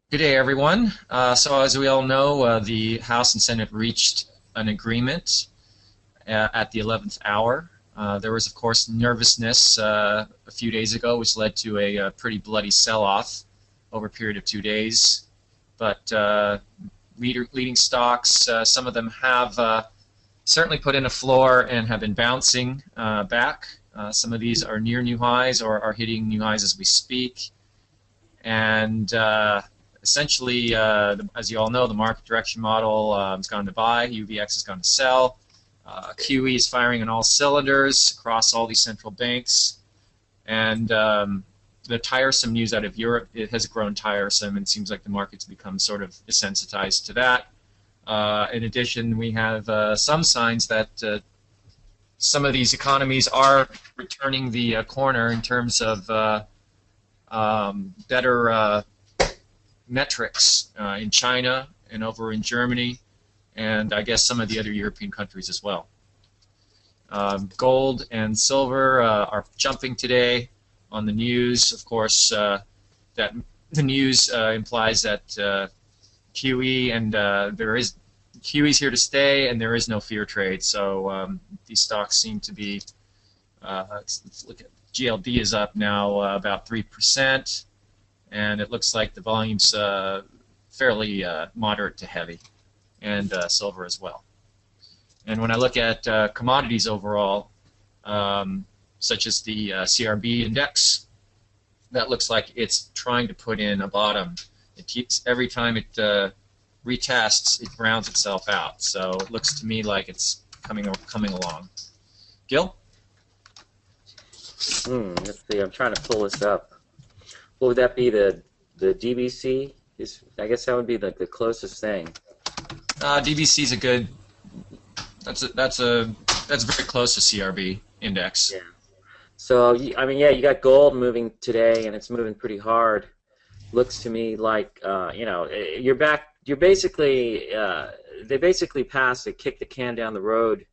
Good day, everyone. So, as we all know, the House and Senate reached an agreement at the 11th hour. There was, of course, nervousness a few days ago, which led to a pretty bloody sell-off over a period of 2 days. But leading stocks, some of them have certainly put in a floor and have been bouncing back. Some of these are near new highs or are hitting new highs as we speak. And essentially, as you all know, the market direction model has gone to buy, UVX has gone to sell, QE is firing on all cylinders across all these central banks, and the tiresome news out of Europe, it has grown tiresome, and it seems like the market's become sort of desensitized to that. In addition, we have some signs that some of these economies are returning the corner in terms of better metrics in China and over in Germany, and I guess some of the other European countries as well. Gold and silver are jumping today on the news. Of course, that the news implies that QE and QE's here to stay, and there is no fear trade. So these stocks seem to be. Let's look at GLD is up now about 3%, and it looks like the volume's fairly moderate to heavy, and silver as well. And when I look at commodities overall, such as the CRB index, that looks like it's trying to put in a bottom. It keeps every time it retests, it rounds itself out. So it looks to me like it's coming along. Gil? Let's see. I'm trying to pull this up. What would that be? The DBC? I guess that would be the closest thing. DBC is a good. That's very close to CRB index. Yeah. So I mean, yeah, you got gold moving today, and it's moving pretty hard. Looks to me like you're back. You're basically they basically passed a kick the can down the road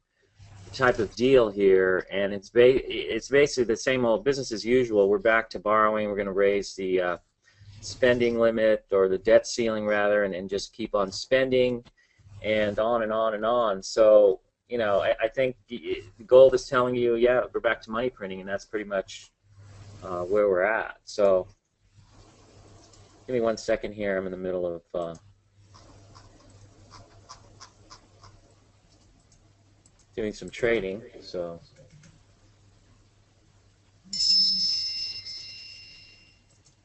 type of deal here, and it's basically the same old business as usual. We're back to borrowing. We're going to raise the spending limit, or the debt ceiling rather, and just keep on spending, and on and on and on. So I think gold is telling you, yeah, we're back to money printing, and that's pretty much where we're at. So give me 1 second here. I'm in the middle of doing some trading, so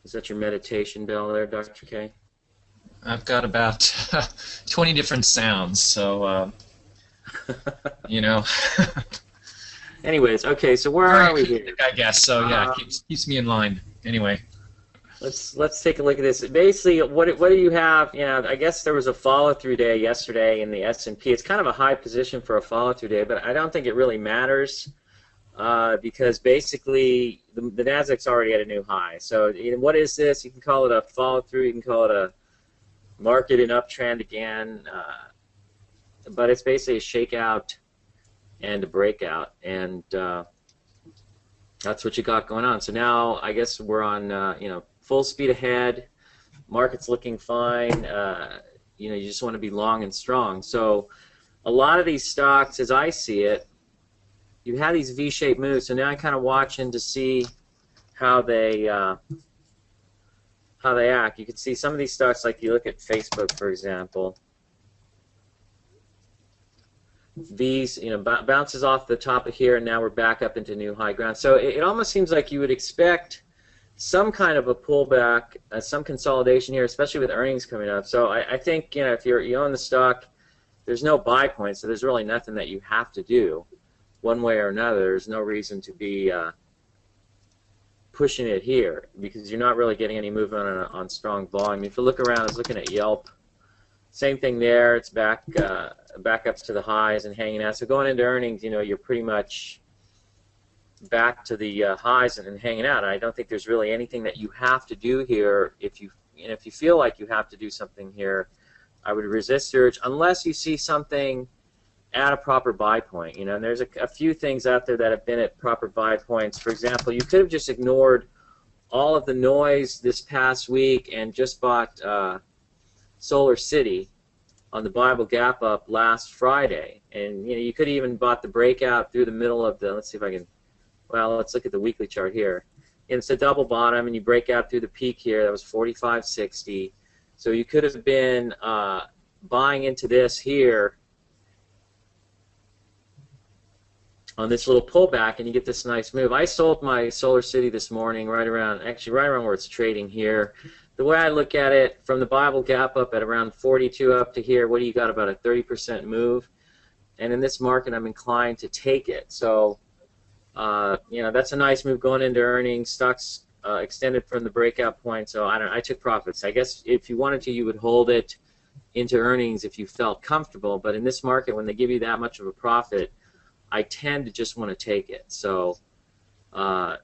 is that your meditation bell there, Dr. K? I've got about 20 different sounds, so Anyways, okay, so where are we here? I guess so. Yeah, it keeps me in line. Anyway, let's take a look at this. Basically, what do you have? I guess there was a follow-through day yesterday in the S&P. It's kind of a high position for a follow-through day, but I don't think it really matters because basically the Nasdaq's already at a new high. So what is this? You can call it a follow-through. You can call it a market in uptrend again, but it's basically a shakeout and a breakout, and that's what you got going on. So now I guess we're on full speed ahead. Market's looking fine. You just want to be long and strong. So a lot of these stocks, as I see it, you have these V-shaped moves. So now I'm kind of watching to see how they act. You can see some of these stocks, like you look at Facebook, for example. V's, bounces off the top of here, and now we're back up into new high ground. So it almost seems like you would expect some kind of a pullback, some consolidation here, especially with earnings coming up. So I think if you own the stock, there's no buy point, so there's really nothing that you have to do one way or another. There's no reason to be pushing it here because you're not really getting any movement on strong volume. If you look around, I was looking at Yelp. Same thing there. It's back up to the highs and hanging out. So going into earnings, you're pretty much back to the highs and hanging out. And I don't think there's really anything that you have to do here. If you feel like you have to do something here, I would resist urge unless you see something at a proper buy point. And there's a few things out there that have been at proper buy points. For example, you could have just ignored all of the noise this past week and just bought Solar City on the Bible Gap Up last Friday. And you could have even bought the breakout through the middle of the, let's see if I can, well, let's look at the weekly chart here. And it's a double bottom, and you break out through the peak here. That was 45.60. So you could have been buying into this here on this little pullback, and you get this nice move. I sold my Solar City this morning right around where it's trading here. The way I look at it, from the Bible Gap Up at around 42 up to here, what do you got, about a 30% move? And in this market, I'm inclined to take it. So, that's a nice move going into earnings. Stocks extended from the breakout point, so I took profits. I guess if you wanted to, you would hold it into earnings if you felt comfortable. But in this market, when they give you that much of a profit, I tend to just want to take it. So that's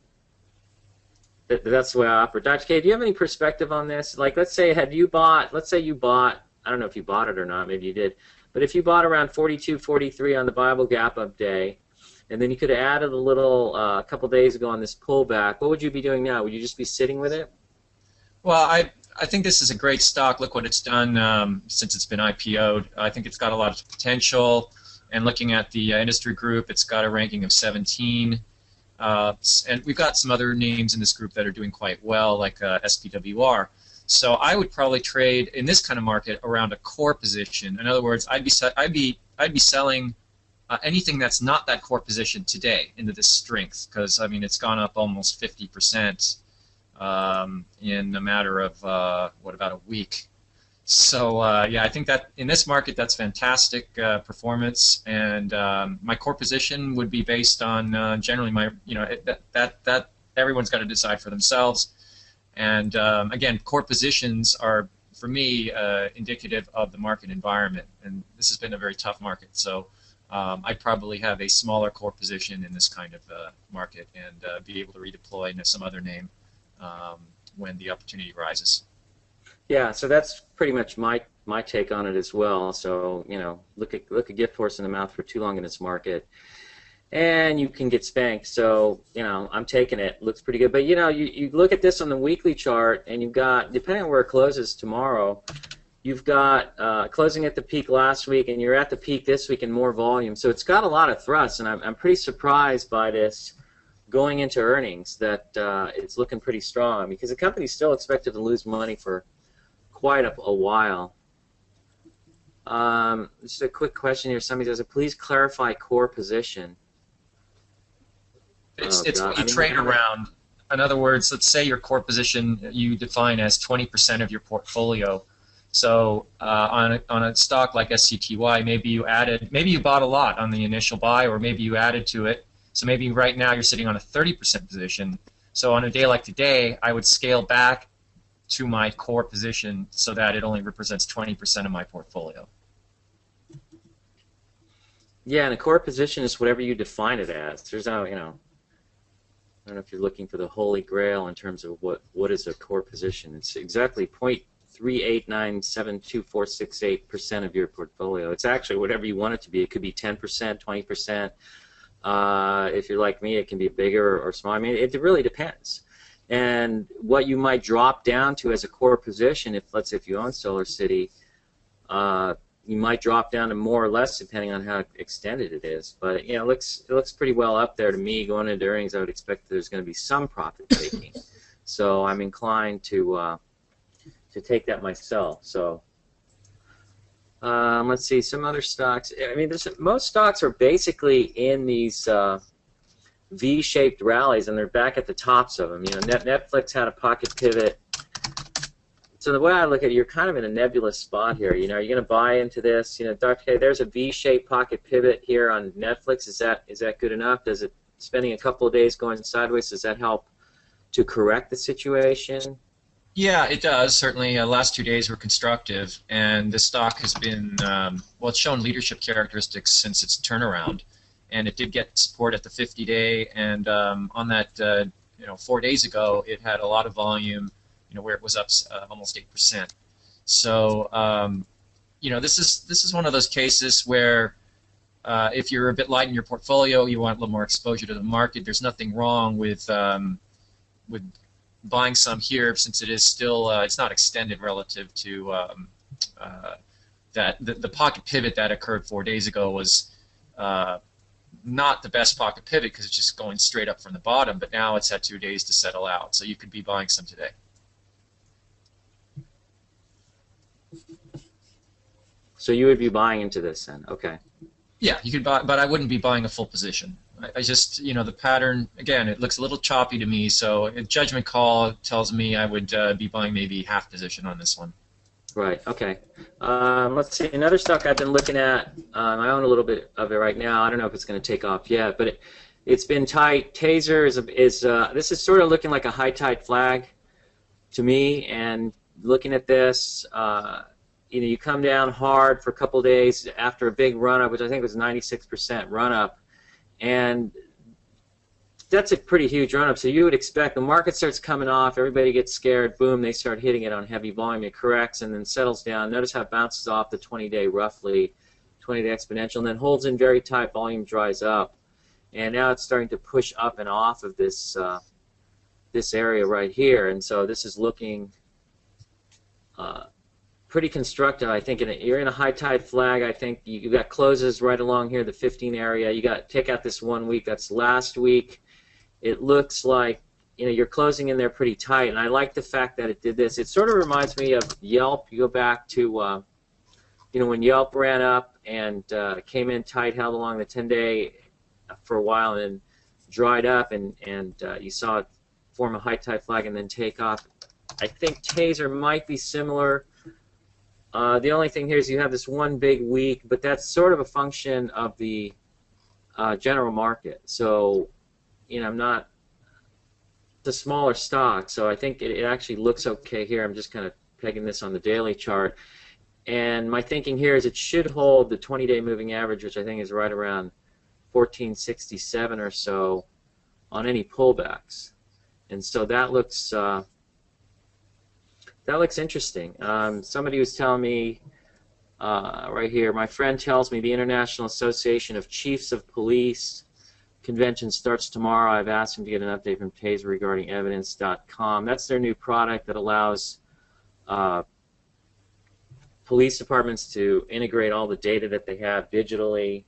the way I operate. Dr. K, do you have any perspective on this? Like, let's say you bought, I don't know if you bought it or not, maybe you did, but if you bought around 42, 43 on the Bible Gap Up day, and then you could have added a little a couple days ago on this pullback, what would you be doing now? Would you just be sitting with it? Well, I think this is a great stock. Look what it's done since it's been IPO'd. I think it's got a lot of potential. And looking at the industry group, it's got a ranking of 17. And we've got some other names in this group that are doing quite well, like SPWR. So I would probably trade in this kind of market around a core position. In other words, I'd be selling anything that's not that core position today into this strength, because I mean it's gone up almost 50% in a matter of about a week. So I think that in this market that's fantastic performance, and my core position would be based on generally my that everyone's got to decide for themselves, and again, core positions are for me indicative of the market environment, and this has been a very tough market, so I'd probably have a smaller core position in this kind of market and be able to redeploy into some other name when the opportunity arises. Yeah, so that's pretty much my take on it as well. So look a gift horse in the mouth for too long in this market, and you can get spanked. So I'm taking it. Looks pretty good. But you look at this on the weekly chart, and you've got, depending on where it closes tomorrow, you've got closing at the peak last week, and you're at the peak this week in more volume. So it's got a lot of thrust, and I'm pretty surprised by this going into earnings that it's looking pretty strong, because the company's still expected to lose money for quite a while. Just a quick question here. Somebody says, please clarify core position. It's what you trade around. In other words, let's say your core position you define as 20% of your portfolio. So on a stock like SCTY, maybe you bought a lot on the initial buy, or maybe you added to it. So maybe right now you're sitting on a 30% position. So on a day like today, I would scale back to my core position so that it only represents 20% of my portfolio. Yeah, and a core position is whatever you define it as. There's no, I don't know if you're looking for the holy grail in terms of what is a core position. It's exactly 0.3897248% of your portfolio. It's actually whatever you want it to be. It could be 10%, 20%. If you're like me, it can be bigger or small. I mean, it really depends. And what you might drop down to as a core position, let's say if you own Solar City, you might drop down to more or less depending on how extended it is. But it looks pretty well up there to me. Going into earnings, I would expect there's going to be some profit taking. So I'm inclined to take that myself. So let's see some other stocks. I mean, most stocks are basically in these V-shaped rallies, and they're back at the tops of them. Netflix had a pocket pivot. So the way I look at it, you're kind of in a nebulous spot here. Are you going to buy into this? Dr. K, there's a V-shaped pocket pivot here on Netflix. Is that good enough? Does it, spending a couple of days going sideways, does that help to correct the situation? Yeah, it does. Certainly, last 2 days were constructive, and the stock has been, it's shown leadership characteristics since its turnaround. And it did get support at the 50-day, and on that, 4 days ago, it had a lot of volume, where it was up almost 8%. So, this is one of those cases where if you're a bit light in your portfolio, you want a little more exposure to the market. There's nothing wrong with buying some here since it is still it's not extended relative to that the pocket pivot that occurred 4 days ago was not the best pocket pivot because it's just going straight up from the bottom, but now it's had 2 days to settle out, so you could be buying some today. So you would be buying into this then, okay. Yeah, you could buy, but I wouldn't be buying a full position. I just, the pattern, again, it looks a little choppy to me, so a judgment call tells me I would be buying maybe half position on this one. Right, okay. Let's see, another stock I've been looking at, I own a little bit of it right now. I don't know if it's going to take off yet, but it's been tight. Taser this is sort of looking like a high tide flag to me, and looking at this, you come down hard for a couple of days after a big run-up, which I think was 96% run-up, and that's a pretty huge run-up. So you would expect the market starts coming off, everybody gets scared, boom, they start hitting it on heavy volume, it corrects and then settles down. Notice how it bounces off the 20-day roughly, 20-day exponential, and then holds in very tight, volume dries up. And now it's starting to push up and off of this this area right here, and so this is looking pretty constructive. I think you're in a high tide flag. I think you got closes right along here, the 15 area. You got take out this 1 week. That's last week. It looks like you're closing in there pretty tight, and I like the fact that it did this. It sort of reminds me of Yelp. You go back to when Yelp ran up and came in tight, held along the 10-day for a while, and then dried up, and you saw it form a high tide flag and then take off. I think Taser might be similar. The only thing here is you have this one big week, but that's sort of a function of the general market. So, I'm not the smaller stock, so I think it actually looks okay here. I'm just kind of pegging this on the daily chart. And my thinking here is it should hold the 20-day moving average, which I think is right around 1467 or so on any pullbacks. And so that looks interesting. Somebody was telling me right here, my friend tells me the International Association of Chiefs of Police convention starts tomorrow. I've asked him to get an update from Taser regarding evidence.com. That's their new product that allows police departments to integrate all the data that they have digitally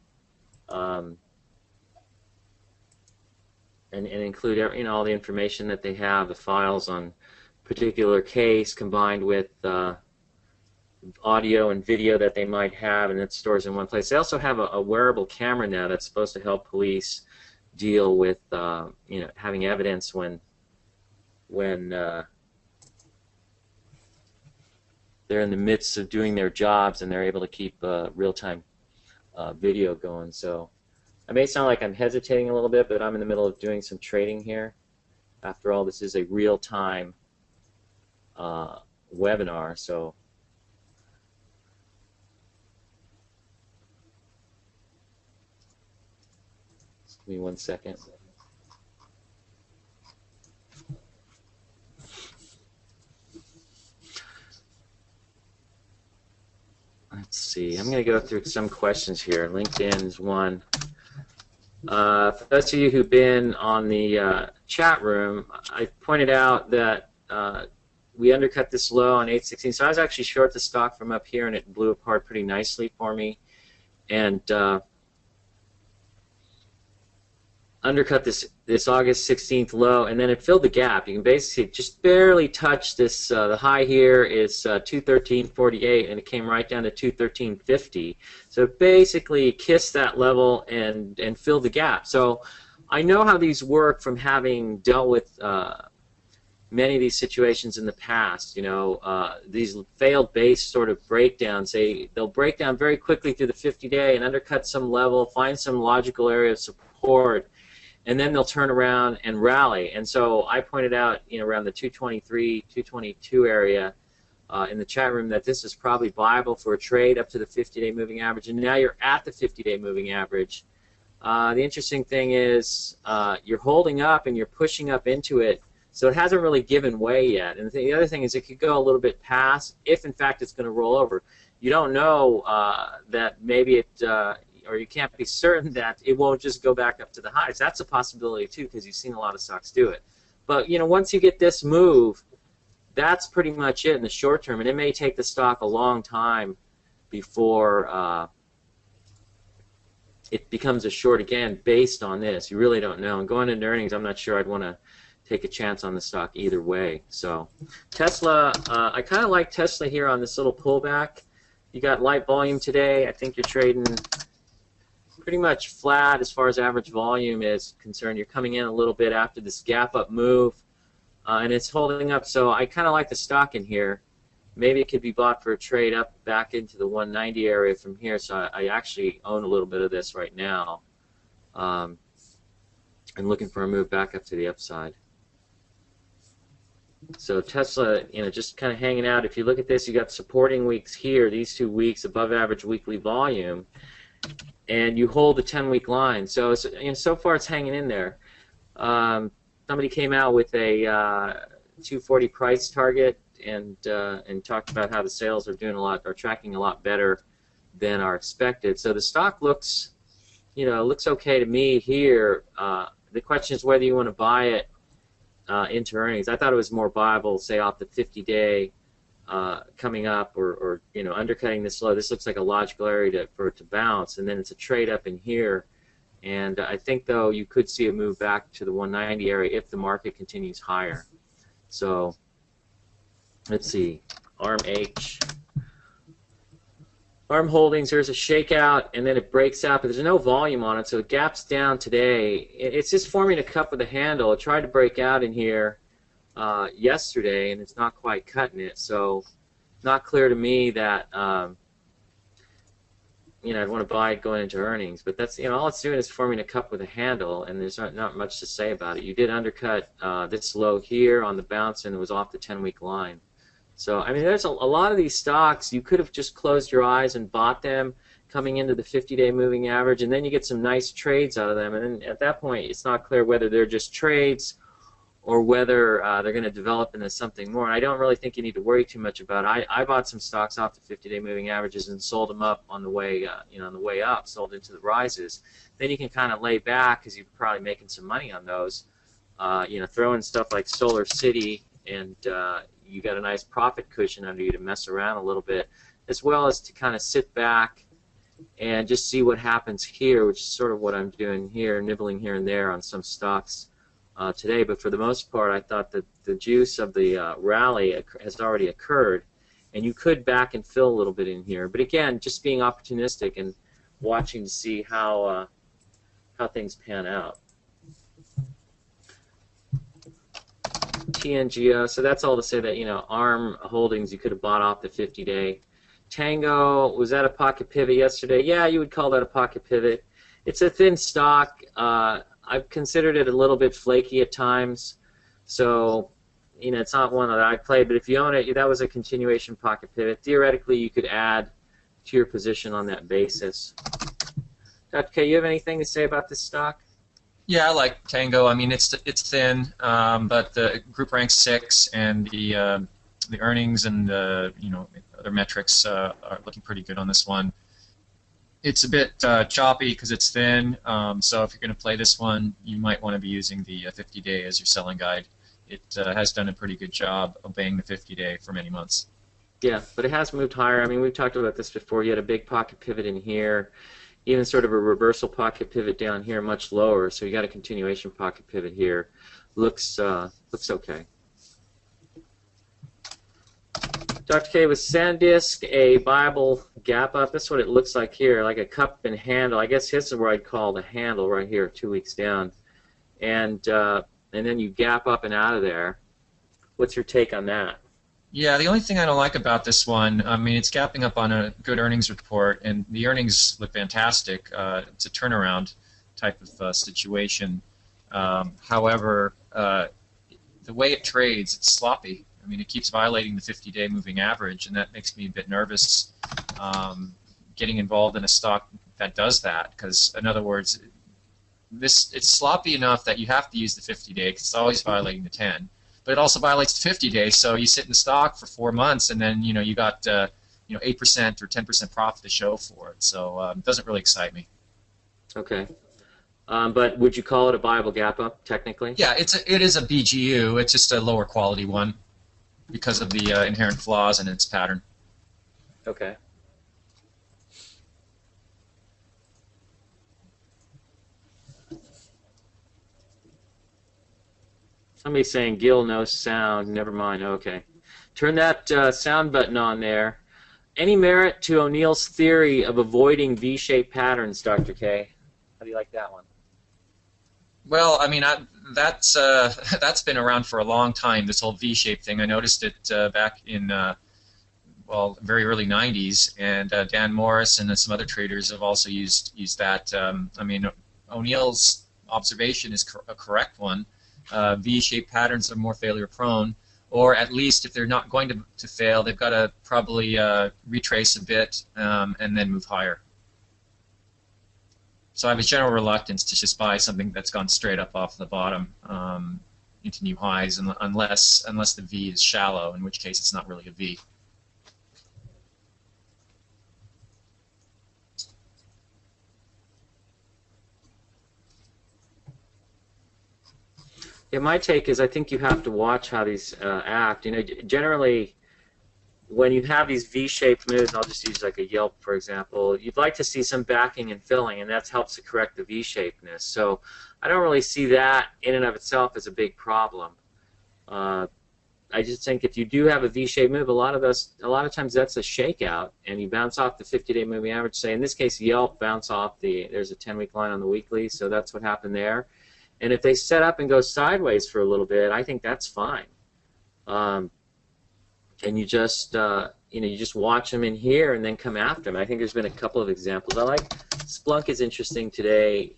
and include all the information that they have, the files on particular case combined with audio and video that they might have, and it stores in one place. They also have a wearable camera now that's supposed to help police deal with having evidence when they're in the midst of doing their jobs and they're able to keep real-time video going. So I may sound like I'm hesitating a little bit, but I'm in the middle of doing some trading here. After all, this is a real-time webinar, so just give me 1 second. Let's see. I'm going to go through some questions here. LinkedIn is one. For those of you who've been on the chat room, I pointed out that we undercut this low on 816. So I was actually short the stock from up here, and it blew apart pretty nicely for me. And undercut this August 16th low, and then it filled the gap. You can basically just barely touch this. The high here is 213.48, and it came right down to 213.50. So it basically kissed that level and filled the gap. So I know how these work from having dealt with many of these situations in the past. These failed base sort of breakdowns. They'll break down very quickly through the 50-day and undercut some level, find some logical area of support, and then they'll turn around and rally. And so I pointed out, around the 223, 222 area in the chat room that this is probably viable for a trade up to the 50-day moving average. And now you're at the 50-day moving average. The interesting thing is you're holding up and you're pushing up into it, so it hasn't really given way yet. And the other thing is it could go a little bit past if, in fact, it's going to roll over. You don't know that maybe it or you can't be certain that it won't just go back up to the highs. That's a possibility too, because you've seen a lot of stocks do it. But once you get this move, that's pretty much it in the short term, and it may take the stock a long time before it becomes a short again based on this. You really don't know. And going into earnings, I'm not sure I'd want to take a chance on the stock either way. So Tesla, I kind of like Tesla here on this little pullback. You got light volume today. I think you're trading pretty much flat as far as average volume is concerned. You're coming in a little bit after this gap up move, and it's holding up. So I kind of like the stock in here. Maybe it could be bought for a trade up back into the 190 area from here. So I actually own a little bit of this right now, and looking for a move back up to the upside. So Tesla, just kind of hanging out. If you look at this, you got supporting weeks here, these 2 weeks, above average weekly volume, and you hold the 10-week line. So so far it's hanging in there. Somebody came out with a 240 price target and talked about how the sales are tracking a lot better than are expected. So the stock looks okay to me here. The question is whether you want to buy it into earnings. I thought it was more viable, say off the 50-day coming up, or undercutting this low. This looks like a logical area for it to bounce, and then it's a trade up in here. And I think though you could see it move back to the 190 area if the market continues higher. So let's see, ARM-H. ARM Holdings, there's a shakeout, and then it breaks out, but there's no volume on it, so it gaps down today. It's just forming a cup with a handle. It tried to break out in here yesterday, and it's not quite cutting it, so not clear to me that I'd want to buy it going into earnings. But that's all it's doing is forming a cup with a handle, and there's not much to say about it. You did undercut this low here on the bounce, and it was off the 10-week line. So, there's a lot of these stocks, you could have just closed your eyes and bought them coming into the 50-day moving average, and then you get some nice trades out of them. And then at that point, it's not clear whether they're just trades or whether they're going to develop into something more. And I don't really think you need to worry too much about it. I bought some stocks off the 50-day moving averages and sold them up on the way, on the way up, sold into the rises. Then you can kind of lay back because you're probably making some money on those. Throw in stuff like Solar City, and you got a nice profit cushion under you to mess around a little bit, as well as to kind of sit back and just see what happens here, which is sort of what I'm doing here, nibbling here and there on some stocks today. But for the most part, I thought that the juice of the rally has already occurred, and you could back and fill a little bit in here. But again, just being opportunistic and watching to see how things pan out. TNGO, so that's all to say that, ARM Holdings, you could have bought off the 50-day. Tango, was that a pocket pivot yesterday? Yeah, you would call that a pocket pivot. It's a thin stock. I've considered it a little bit flaky at times. So, it's not one that I played, but if you own it, that was a continuation pocket pivot. Theoretically, you could add to your position on that basis. Dr. K, you have anything to say about this stock? Yeah, I like Tango. It's thin, but the group ranks 6, and the earnings and the other metrics are looking pretty good on this one. It's a bit choppy because it's thin, so if you're going to play this one, you might want to be using the 50-day as your selling guide. It has done a pretty good job obeying the 50-day for many months. Yeah, but it has moved higher. We've talked about this before. You had a big pocket pivot in here. Even sort of a reversal pocket pivot down here, much lower. So you got a continuation pocket pivot here. Looks okay. Dr. K, was SanDisk a viable gap up? That's what it looks like here, like a cup and handle. I guess this is where I'd call the handle right here, 2 weeks down, and then you gap up and out of there. What's your take on that? Yeah, the only thing I don't like about this one, it's gapping up on a good earnings report, and the earnings look fantastic. It's a turnaround type of situation. However, the way it trades, it's sloppy. It keeps violating the 50-day moving average, and that makes me a bit nervous getting involved in a stock that does that. Because, in other words, it's sloppy enough that you have to use the 50-day because it's always violating the 10. But it also violates the 50-day, so you sit in the stock for 4 months, and then you got 8% or 10% profit to show for it. So it doesn't really excite me. Okay. But would you call it a viable gap up technically? Yeah, it is a BGU. It's just a lower quality one because of the inherent flaws in its pattern. Okay. Somebody's saying Gil, no sound. Never mind. Okay. Turn that sound button on there. Any merit to O'Neill's theory of avoiding V-shaped patterns, Dr. K? How do you like that one? Well, I mean, that's that's been around for a long time. This whole V-shaped thing. I noticed it back in well, very early '90s, and Dan Morris and some other traders have also used that. I mean, O'Neill's observation is a correct one. V-shaped patterns are more failure prone, or at least if they're not going to fail, they've got to probably retrace a bit and then move higher. So I have a general reluctance to just buy something that's gone straight up off the bottom into new highs, unless the V is shallow, in which case it's not really a V. Yeah, my take is I think you have to watch how these act. You know, generally, when you have these V-shaped moves, I'll just use like a Yelp, for example, you'd like to see some backing and filling, and that helps to correct the V-shapedness. So I don't really see that in and of itself as a big problem. I just think if you do have a V-shaped move, a lot of times that's a shakeout, and you bounce off the 50-day moving average. Say in this case, Yelp bounce off there's a 10-week line on the weekly, so that's what happened there. And if they set up and go sideways for a little bit, I think that's fine. And you just you just watch them in here and then come after them. I think there's been a couple of examples. I like Splunk is interesting today.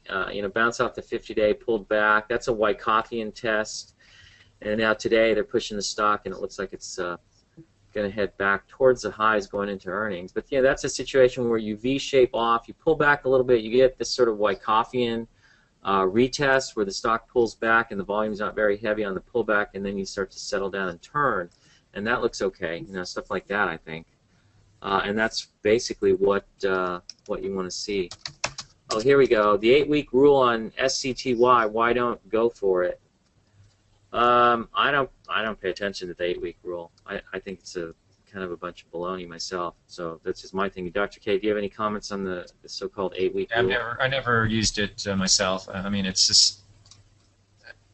Bounce off the 50-day, pulled back. That's a Wyckofffian test. And now today they're pushing the stock, and it looks like it's going to head back towards the highs going into earnings. But yeah, that's a situation where you V-shape off, you pull back a little bit, you get this sort of Wyckoffian retest where the stock pulls back and the volume's not very heavy on the pullback, and then you start to settle down and turn, and that looks okay. Stuff like that, I think, and that's basically what you want to see. Oh, here we go. The 8-week rule on SCTY. Why don't go for it? I don't pay attention to the 8-week rule. I think it's a kind of a bunch of baloney myself. So that's just my thing. Dr. K, do you have any comments on the so-called 8-week rule? I never used it myself. I mean, it's just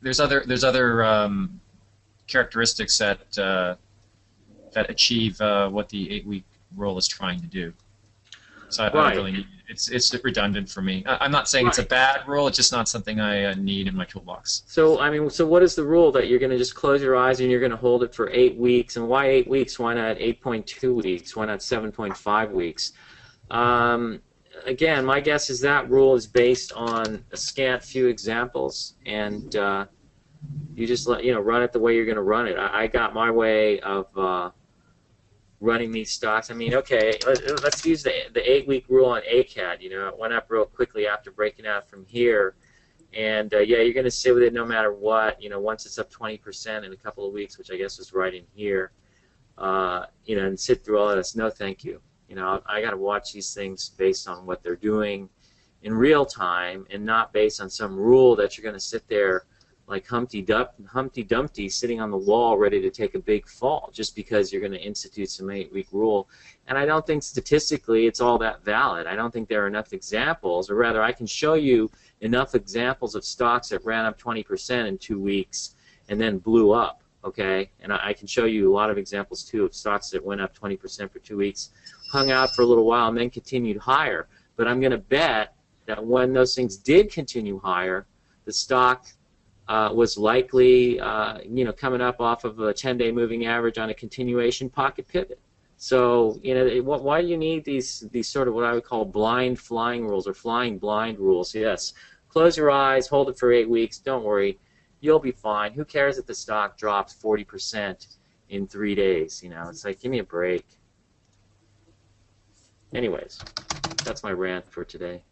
there's other characteristics that achieve what the 8-week rule is trying to do. So I don't really need it. It's redundant for me. I'm not saying it's a bad rule. It's just not something I need in my toolbox. So I mean, so what is the rule that you're going to just close your eyes and you're going to hold it for 8 weeks? And why 8 weeks? Why not 8.2 weeks? Why not 7.5 weeks? Again, my guess is that rule is based on a scant few examples, and you just run it the way you're going to run it. I got my way of running these stocks. I mean, okay, let's use the 8-week rule on ACAD. It went up real quickly after breaking out from here, and yeah, you're going to sit with it no matter what. Once it's up 20% in a couple of weeks, which I guess was right in here, and sit through all of this. No, thank you. I got to watch these things based on what they're doing in real time, and not based on some rule that you're going to sit there like Humpty Dumpty sitting on the wall ready to take a big fall just because you're going to institute some 8-week rule. And I don't think statistically it's all that valid. I don't think there are enough examples, or rather I can show you enough examples of stocks that ran up 20% in 2 weeks and then blew up, okay? And I can show you a lot of examples too of stocks that went up 20% for 2 weeks, hung out for a little while, and then continued higher. But I'm going to bet that when those things did continue higher, the stock was likely, coming up off of a 10-day moving average on a continuation pocket pivot. So, why do you need these sort of what I would call blind flying rules or flying blind rules? Yes, close your eyes, hold it for 8 weeks. Don't worry, you'll be fine. Who cares if the stock drops 40% in 3 days? It's like, give me a break. Anyways, that's my rant for today.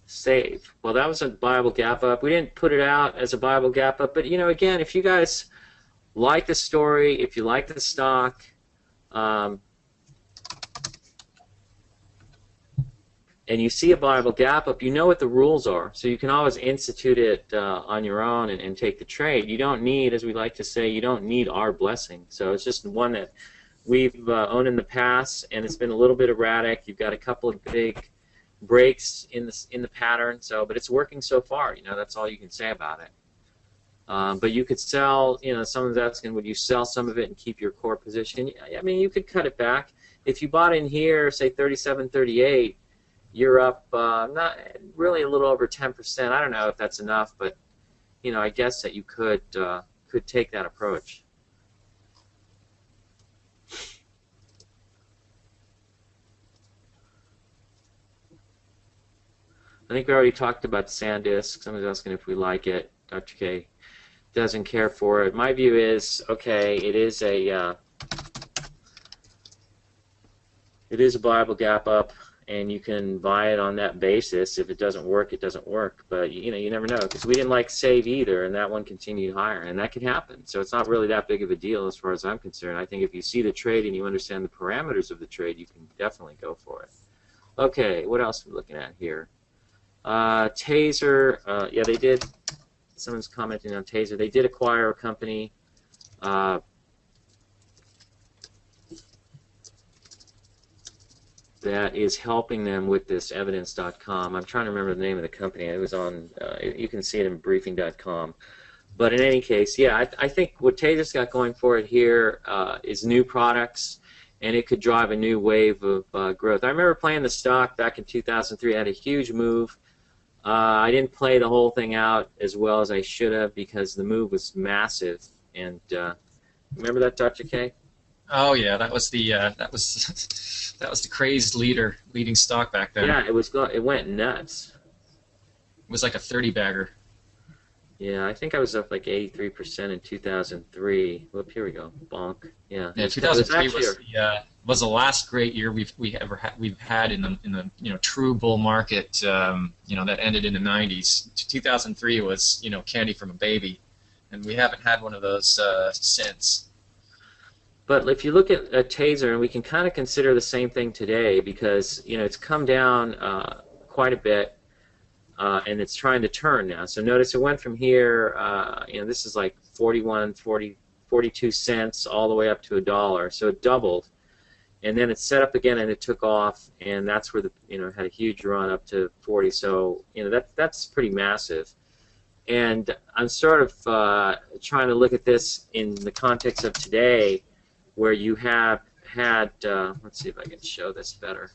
Save. Well, that was a Bible gap up. We didn't put it out as a Bible gap up, but again, if you guys like the story, if you like the stock, and you see a viable gap up, you know what the rules are. So you can always institute it on your own and take the trade. You don't need, as we like to say, you don't need our blessing. So it's just one that we've owned in the past, and it's been a little bit erratic. You've got a couple of big breaks in the pattern, but it's working so far. That's all you can say about it. But you could sell, someone's asking, would you sell some of it and keep your core position? I mean, you could cut it back. If you bought in here, say 37, 38, you're up not really a little over 10%. I don't know if that's enough, but I guess that you could take that approach. I think we already talked about SanDisk. Someone's asking if we like it. Dr. K doesn't care for it. My view is, okay, it is a viable gap up, and you can buy it on that basis. If it doesn't work, it doesn't work. But you never know, because we didn't like Save either, and that one continued higher, and that can happen. So it's not really that big of a deal as far as I'm concerned. I think if you see the trade and you understand the parameters of the trade, you can definitely go for it. Okay, what else are we looking at here? Taser, yeah, they did. Someone's commenting on Taser. They did acquire a company. That is helping them with this evidence.com. I'm trying to remember the name of the company. It was on, you can see it in briefing.com. But in any case, yeah, I think what Taser's got going for it here is new products, and it could drive a new wave of growth. I remember playing the stock back in 2003. It had a huge move. I didn't play the whole thing out as well as I should have because the move was massive. And remember that, Dr. K? Oh yeah, that was the that was the crazed leading stock back then. Yeah, it went nuts. It was like a 30-bagger. Yeah, I think I was up like 83% in 2003. Whoop, here we go. Bonk. Yeah. Yeah, 2003 was the last great year we've had in the true bull market. That ended in the 90s. 2003 was candy from a baby, and we haven't had one of those since. But if you look at Taser, and we can kind of consider the same thing today because it's come down quite a bit, and it's trying to turn now. So notice it went from here, this is like 42 cents all the way up to $1. So it doubled, and then it set up again and it took off, and that's where had a huge run up to 40. So that's pretty massive. And I'm sort of trying to look at this in the context of today, where you have had, let's see if I can show this better.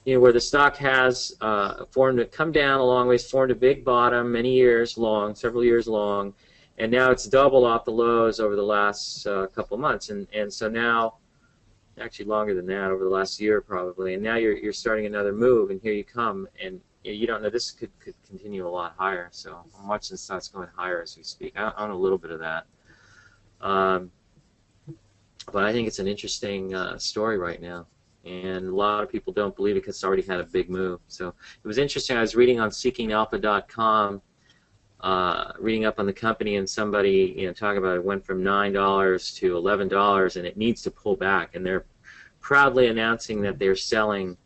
Where the stock has come down a long ways, formed a big bottom many years long, several years long, and now it's doubled off the lows over the last couple of months, and so now, actually longer than that, over the last year probably, and now you're starting another move, and here you come, and you don't know, this could continue a lot higher. So I'm watching the stock's going higher as we speak. I own a little bit of that. But I think it's an interesting story right now, and a lot of people don't believe it because it's already had a big move. So it was interesting. I was reading on SeekingAlpha.com, reading up on the company, and somebody talking about it went from $9 to $11, and it needs to pull back. And they're proudly announcing that they're selling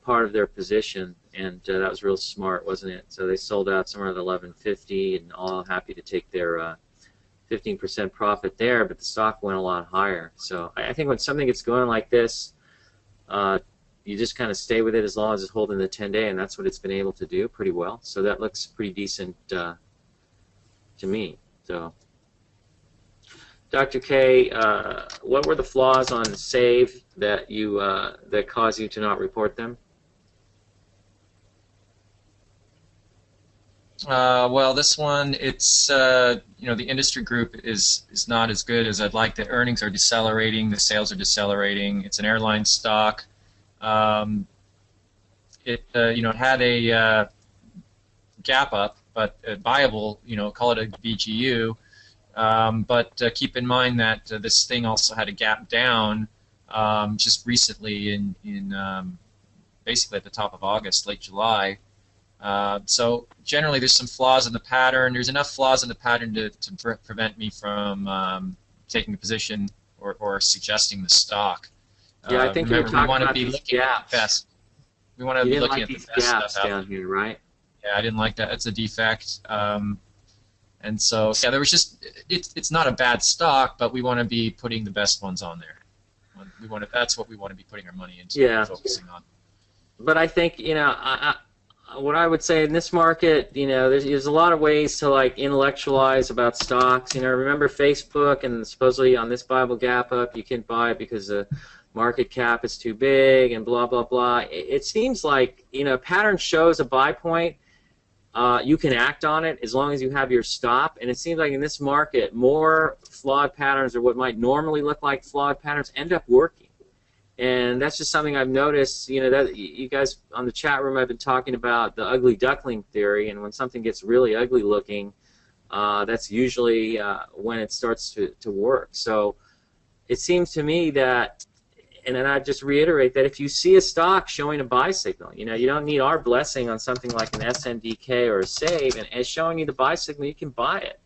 part of their position, and that was real smart, wasn't it? So they sold out somewhere at $11.50, and all happy to take their 15% profit there, but the stock went a lot higher. So I think when something gets going like this, you just kind of stay with it as long as it's holding the 10-day, and that's what it's been able to do pretty well. So that looks pretty decent to me. So, Dr. K, what were the flaws on Save that that caused you to not report them? Well, this one, it's the industry group is not as good as I'd like. The earnings are decelerating, the sales are decelerating. It's an airline stock. It had a gap up, but viable. Call it a BGU. But keep in mind that this thing also had a gap down just recently in basically at the top of August, late July. So generally there's some flaws in the pattern. There's enough flaws in the pattern to prevent me from taking a position or suggesting the stock. Yeah, I think you're talking about these gaps. We want to You be didn't looking like at the these best gaps stuff out down there. here, right? Yeah, I didn't like that. It's a defect. And so, yeah, there was just it's not a bad stock, but we want to be putting the best ones on there. We want to, that's what we want to be putting our money into and Yeah, focusing on. but I think what I would say in this market, there's a lot of ways to like intellectualize about stocks. Remember Facebook, and supposedly on this Bible Gap Up, you can't buy it because the market cap is too big and blah blah blah. It seems like pattern shows a buy point. You can act on it as long as you have your stop. And it seems like in this market, more flawed patterns, or what might normally look like flawed patterns, end up working. And that's just something I've noticed. That you guys on the chat room have been talking about the ugly duckling theory, and when something gets really ugly looking, that's usually when it starts to work. So it seems to me that, and then I just reiterate that if you see a stock showing a buy signal, you don't need our blessing on something like an SNDK or a SAVE, and as showing you the buy signal, you can buy it.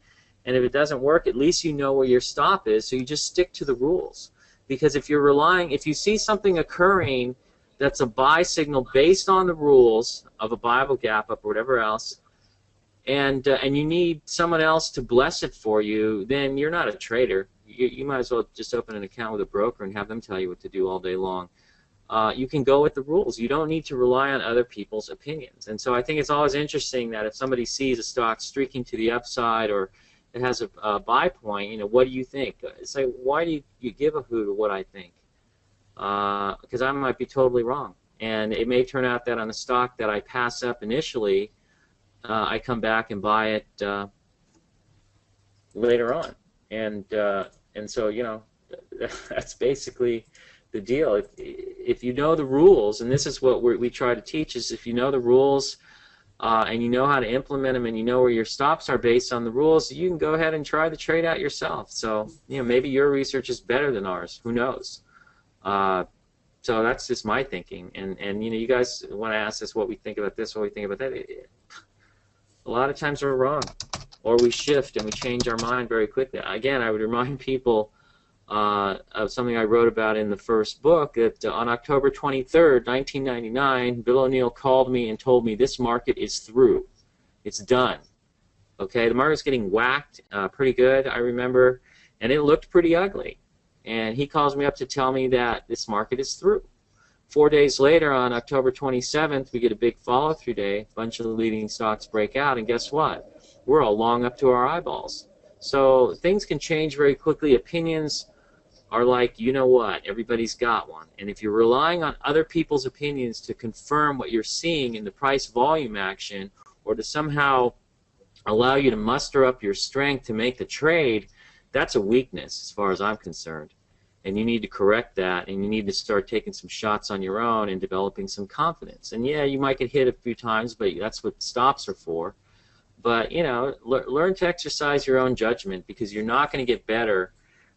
And if it doesn't work, at least you know where your stop is, so you just stick to the rules. Because if you see something occurring that's a buy signal based on the rules of a Bible Gap Up or whatever else, and you need someone else to bless it for you, then you're not a trader. You might as well just open an account with a broker and have them tell you what to do all day long. You can go with the rules. You don't need to rely on other people's opinions. And so I think it's always interesting that if somebody sees a stock streaking to the upside, or it has a buy point, what do you think? It's like, why do you give a hoot of what I think? Because I might be totally wrong. And it may turn out that on a stock that I pass up initially, I come back and buy it later on. And so, that's basically the deal. If you know the rules, and this is what we try to teach, is if you know the rules, and you know how to implement them, and you know where your stops are based on the rules, you can go ahead and try the trade out yourself. So, maybe your research is better than ours. Who knows? So that's just my thinking. And you guys want to ask us what we think about this, what we think about that. A lot of times we're wrong, or we shift and we change our mind very quickly. Again, I would remind people of something I wrote about in the first book, that on October 23rd, 1999, Bill O'Neill called me and told me this market is through. It's done. Okay, the market's getting whacked pretty good, I remember, and it looked pretty ugly. And he calls me up to tell me that this market is through. 4 days later, on October 27th, we get a big follow-through day. A bunch of the leading stocks break out, and guess what? We're all long up to our eyeballs. So things can change very quickly. Opinions are like, what? Everybody's got one. And if you're relying on other people's opinions to confirm what you're seeing in the price volume action, or to somehow allow you to muster up your strength to make the trade, that's a weakness as far as I'm concerned. And you need to correct that, and you need to start taking some shots on your own and developing some confidence. And yeah, you might get hit a few times, but that's what stops are for. But, learn to exercise your own judgment, because you're not going to get better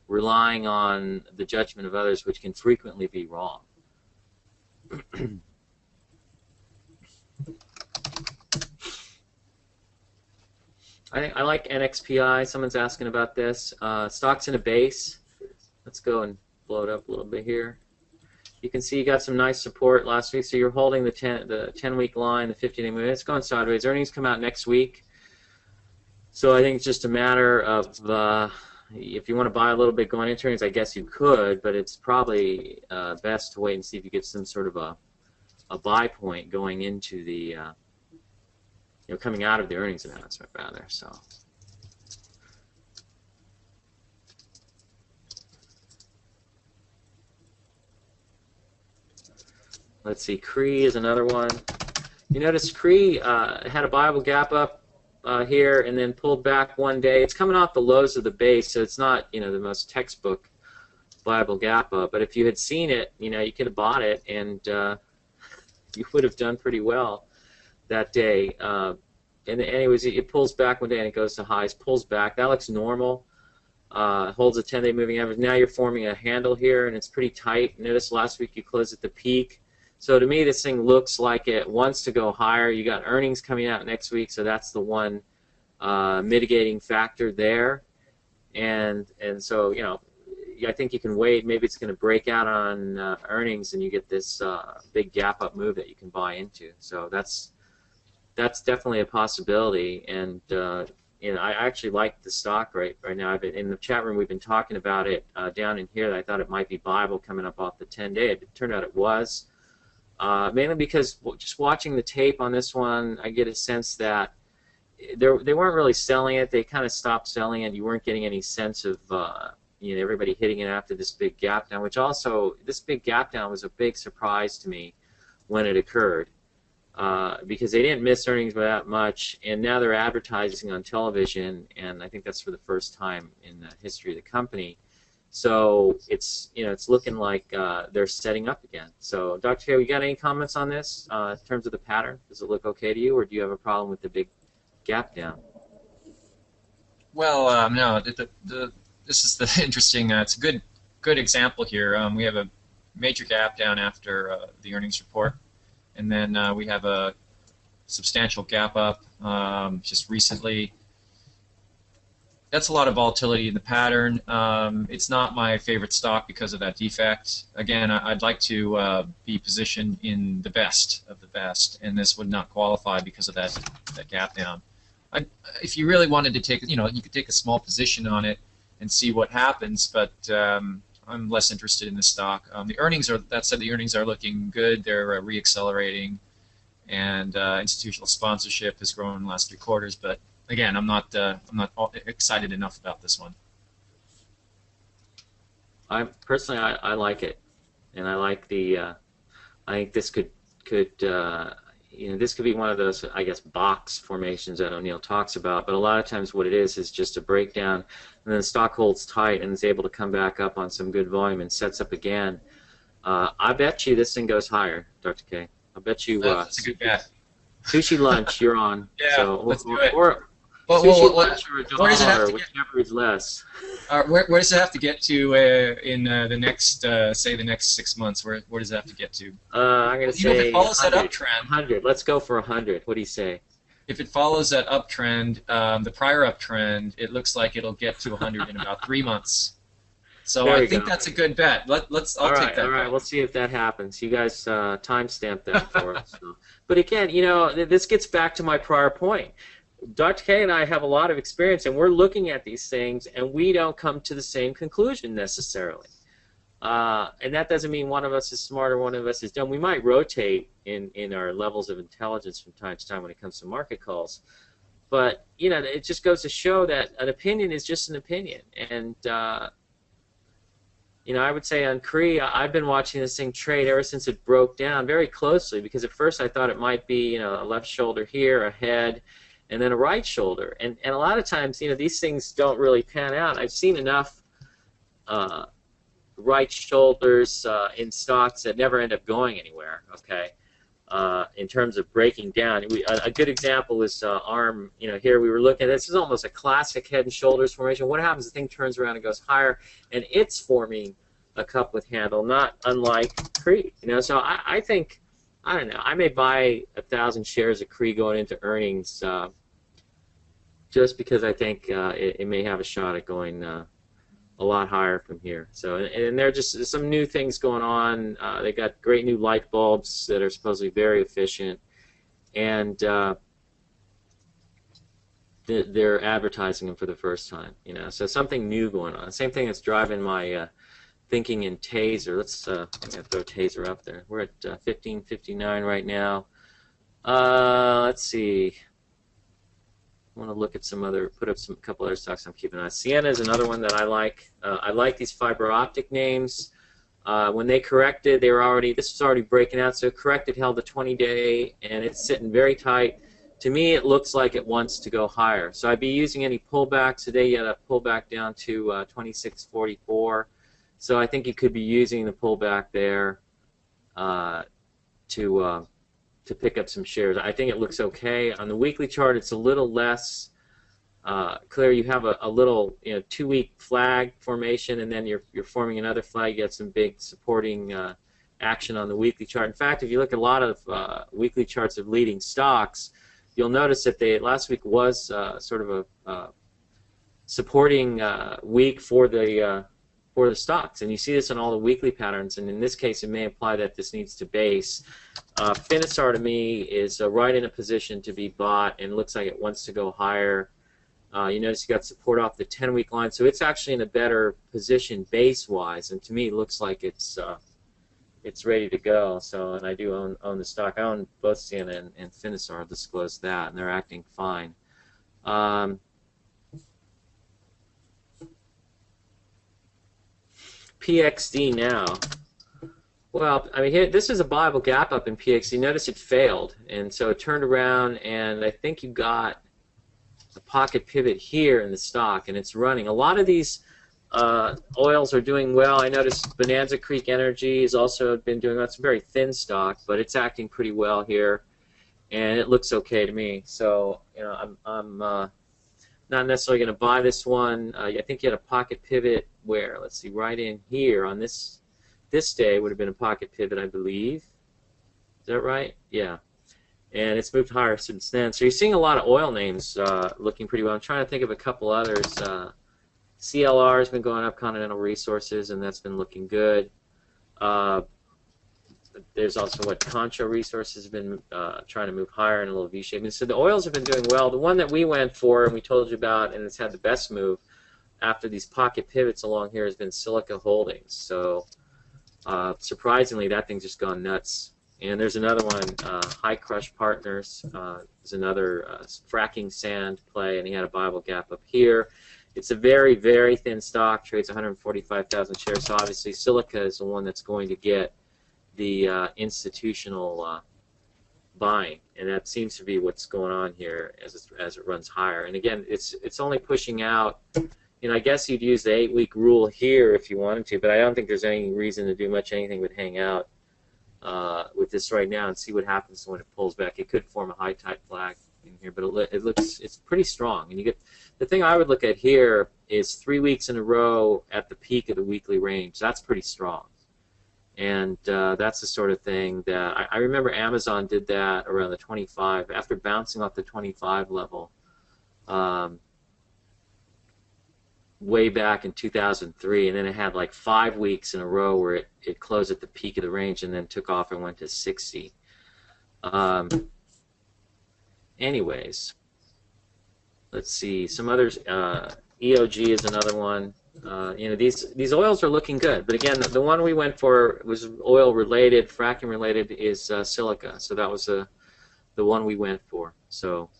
relying on the judgment of others, which can frequently be wrong. I like NXPI. Someone's asking about this. Stocks in a base. Let's go and blow it up a little bit here. You can see you got some nice support last week. So you're holding the 10-week line, the 50-day moving. It's going sideways. Earnings come out next week. So I think it's just a matter of if you want to buy a little bit going into earnings, I guess you could, but it's probably best to wait and see if you get some sort of a buy point going into the coming out of the earnings announcement, rather. So. Let's see, Cree is another one. You notice Cree had a Bible Gap Up here and then pulled back one day. It's coming off the lows of the base, so it's not the most textbook Bible Gap Up. But if you had seen it, you could have bought it, and you would have done pretty well that day. And anyways, it pulls back one day and it goes to highs, pulls back. That looks normal. Holds a 10-day moving average. Now you're forming a handle here, and it's pretty tight. Notice last week you closed at the peak. So to me, this thing looks like it wants to go higher. You got earnings coming out next week, so that's the one mitigating factor there. And so I think you can wait. Maybe it's going to break out on earnings, and you get this big gap up move that you can buy into. So that's definitely a possibility. And I actually like the stock right now. I've been in the chat room. We've been talking about it down in here. I thought it might be viable coming up off the 10-day. It turned out it was. Mainly because just watching the tape on this one, I get a sense that they weren't really selling it. They kind of stopped selling it. You weren't getting any sense of everybody hitting it after this big gap down, which also, this big gap down was a big surprise to me when it occurred because they didn't miss earnings by that much, and now they're advertising on television, and I think that's for the first time in the history of the company. So it's looking like they're setting up again. So Dr. K, you got any comments on this in terms of the pattern? Does it look okay to you, or do you have a problem with the big gap down? Well, no. This is the interesting. It's a good example here. We have a major gap down after the earnings report, and then we have a substantial gap up just recently. That's a lot of volatility in the pattern. It's not my favorite stock because of that defect. Again, I'd like to be positioned in the best of the best, and this would not qualify because of that gap down. If you really wanted to take, you could take a small position on it and see what happens, but I'm less interested in the stock. The earnings are looking good. They're reaccelerating, and institutional sponsorship has grown in the last 3 quarters, but again, I'm not excited enough about this one. I personally like it, and I like the. I think this could this could be one of those, I guess, box formations that O'Neill talks about. But a lot of times, what it is just a breakdown, and then the stock holds tight and is able to come back up on some good volume and sets up again. I bet you this thing goes higher, Dr. K. I bet you. That's a good bet. Sushi lunch, you're on. Yeah, so, let's do it. Where does it have to whichever is less. Where does it have to get to in the next, say, the next 6 months? Where does it have to get to? I'm going to say if it follows that uptrend. 100. Let's go for 100. What do you say? If it follows that uptrend, the prior uptrend, it looks like it'll get to 100 in about 3 months. So I think that's a good bet. I'll take that. All right, we'll see if that happens. You guys timestamp that for us. So. But again, this gets back to my prior point. Dr. K and I have a lot of experience, and we're looking at these things, and we don't come to the same conclusion necessarily. And that doesn't mean one of us is smart or one of us is dumb. We might rotate in our levels of intelligence from time to time when it comes to market calls. But, it just goes to show that an opinion is just an opinion. And, I would say on Cree, I've been watching this thing trade ever since it broke down very closely, because at first I thought it might be, a left shoulder here, a head, and then a right shoulder. And a lot of times, these things don't really pan out. I've seen enough right shoulders in stocks that never end up going anywhere, okay, in terms of breaking down. A good example is ARM. Here we were looking at this is almost a classic head and shoulders formation. What happens? The thing turns around and goes higher, and it's forming a cup with handle, not unlike Cree. So I think, I don't know, I may buy 1,000 shares of Cree going into earnings just because I think it may have a shot at going a lot higher from here. So, and there are just some new things going on. They got great new light bulbs that are supposedly very efficient, and they're advertising them for the first time. So something new going on. Same thing that's driving my thinking in Taser. Let's throw Taser up there. We're at 1559 right now. Let's see. I want to look at put up a couple other stocks I'm keeping an eye on. Ciena is another one that I like. I like these fiber optic names. When they corrected, this was already breaking out, so it corrected, held the 20-day, and it's sitting very tight. To me, it looks like it wants to go higher. So I'd be using any pullbacks today. You had a pullback down to 26.44. So I think you could be using the pullback there to pick up some shares. I think it looks okay. On the weekly chart, it's a little less clear. You have a little 2-week flag formation, and then you're forming another flag. You get some big supporting action on the weekly chart. In fact, if you look at a lot of weekly charts of leading stocks, you'll notice that last week was sort of a supporting week for the for the stocks. And you see this in all the weekly patterns, and in this case it may imply that this needs to base. Finisar to me is right in a position to be bought, and looks like it wants to go higher. You notice you got support off the 10-week line, so it's actually in a better position base-wise, and to me it looks like it's ready to go. So, and I do own the stock. I own both Ciena and Finisar. I'll disclose that, and they're acting fine. PXD now. Well, I mean, here, this is a viable gap up in PXD. Notice it failed, and so it turned around, and I think you got a pocket pivot here in the stock, and it's running. A lot of these oils are doing well. I noticed Bonanza Creek Energy has also been doing well. It's a very thin stock, but it's acting pretty well here, and it looks okay to me. So, you know, I'm not necessarily going to buy this one. I think you had a pocket pivot where, let's see, right in here on this day would have been a pocket pivot, I believe. Is that right? Yeah. And it's moved higher since then. So you're seeing a lot of oil names looking pretty well. I'm trying to think of a couple others. CLR has been going up, Continental Resources, and that's been looking good. There's also what Concho Resources have been trying to move higher in a little V-shape. And so the oils have been doing well. The one that we went for and we told you about, and it's had the best move after these pocket pivots along here, has been Silica Holdings. So surprisingly, that thing's just gone nuts. And there's another one, High Crush Partners, is another fracking sand play, and he had a viable gap up here. It's a very, very thin stock, trades 145,000 shares, so obviously Silica is the one that's going to get the institutional buying, and that seems to be what's going on here as it runs higher. And again, it's only pushing out. You know, I guess you'd use the 8-week rule here if you wanted to, but I don't think there's any reason to do much anything but hang out with this right now and see what happens when it pulls back. It could form a high tide flag in here, but it's pretty strong. And you get the thing I would look at here is 3 weeks in a row at the peak of the weekly range. That's pretty strong, and that's the sort of thing that I remember Amazon did that around the 25 after bouncing off the 25 level. Way back in 2003, and then it had like 5 weeks in a row where it closed at the peak of the range and then took off and went to 60. Anyways, let's see some others. EOG is another one. You know, these oils are looking good, but again, the one we went for was oil related, fracking related, is Silica. So that was the one we went for. So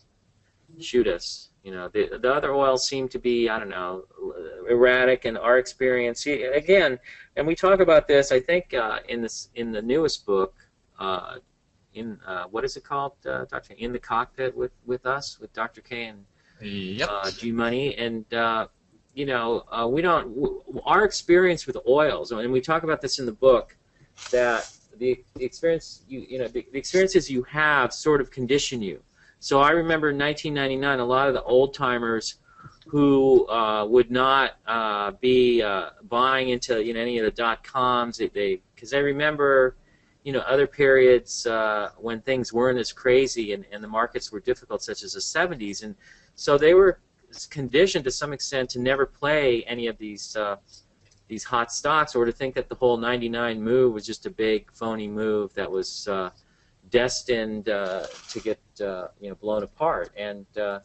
shoot us. You know, the other oils seem to be, I don't know, erratic in our experience. Again, and we talk about this, I think, in the newest book, what is it called, Dr. In the Cockpit with us, with Dr. K and G Money, and you know, our experience with oils, and we talk about this in the book, that the experiences you have sort of condition you. So I remember in 1999, a lot of the old-timers who would not be buying into any of the dot-coms, because I remember other periods when things weren't as crazy and the markets were difficult, such as the 70s, and so they were conditioned to some extent to never play any of these hot stocks, or to think that the whole 99 move was just a big phony move that was destined to get blown apart, and that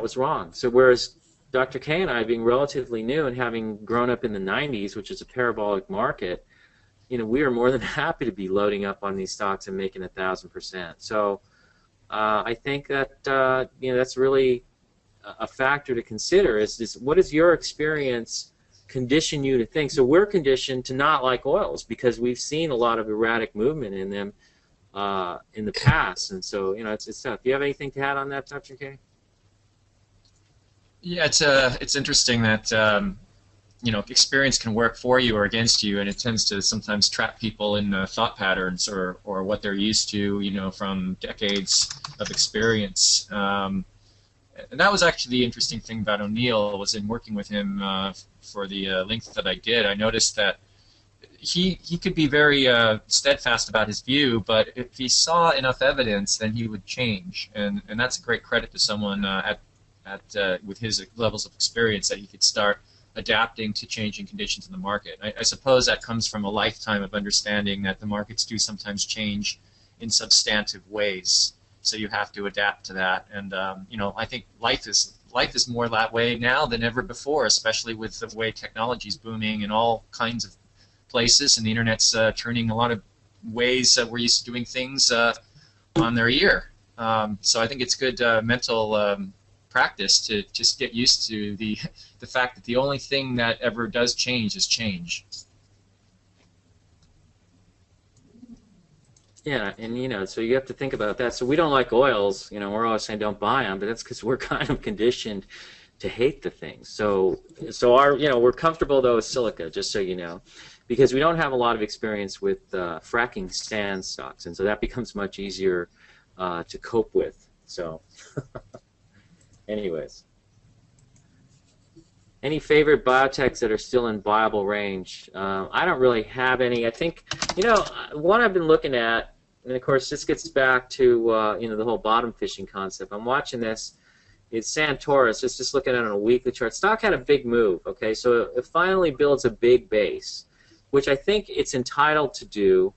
was wrong. So whereas Dr. K and I, being relatively new and having grown up in the 90s, which is a parabolic market, we are more than happy to be loading up on these stocks and making 1,000%. So I think that that's really a factor to consider. Is what is your experience condition you to think? So we're conditioned to not like oils because we've seen a lot of erratic movement in them in the past, and so it's tough. Do you have anything to add on that, Dr. K? Yeah, it's interesting that experience can work for you or against you, and it tends to sometimes trap people in thought patterns or what they're used to, from decades of experience. And that was actually the interesting thing about O'Neill, was in working with him for the length that I did. I noticed that he could be very steadfast about his view, but if he saw enough evidence, then he would change, and that's a great credit to someone with his levels of experience, that he could start adapting to changing conditions in the market. I suppose that comes from a lifetime of understanding that the markets do sometimes change in substantive ways, so you have to adapt to that. And I think life is more that way now than ever before, especially with the way technology is booming in all kinds of places, and the internet's turning a lot of ways that we're used to doing things on their ear. So I think it's good mental practice to just get used to the fact that the only thing that ever does change is change. Yeah, and so you have to think about that. So we don't like oils. We're always saying don't buy them, but that's because we're kind of conditioned to hate the things. So we're comfortable though with silica, just so you know, because we don't have a lot of experience with fracking sand stocks, and so that becomes much easier to cope with. So, anyways, any favorite biotechs that are still in viable range? I don't really have any. I think one I've been looking at. And of course, this gets back to the whole bottom fishing concept. I'm watching this. It's Santoris. Just looking at it on a weekly chart. Stock had a big move. Okay, so it finally builds a big base, which I think it's entitled to do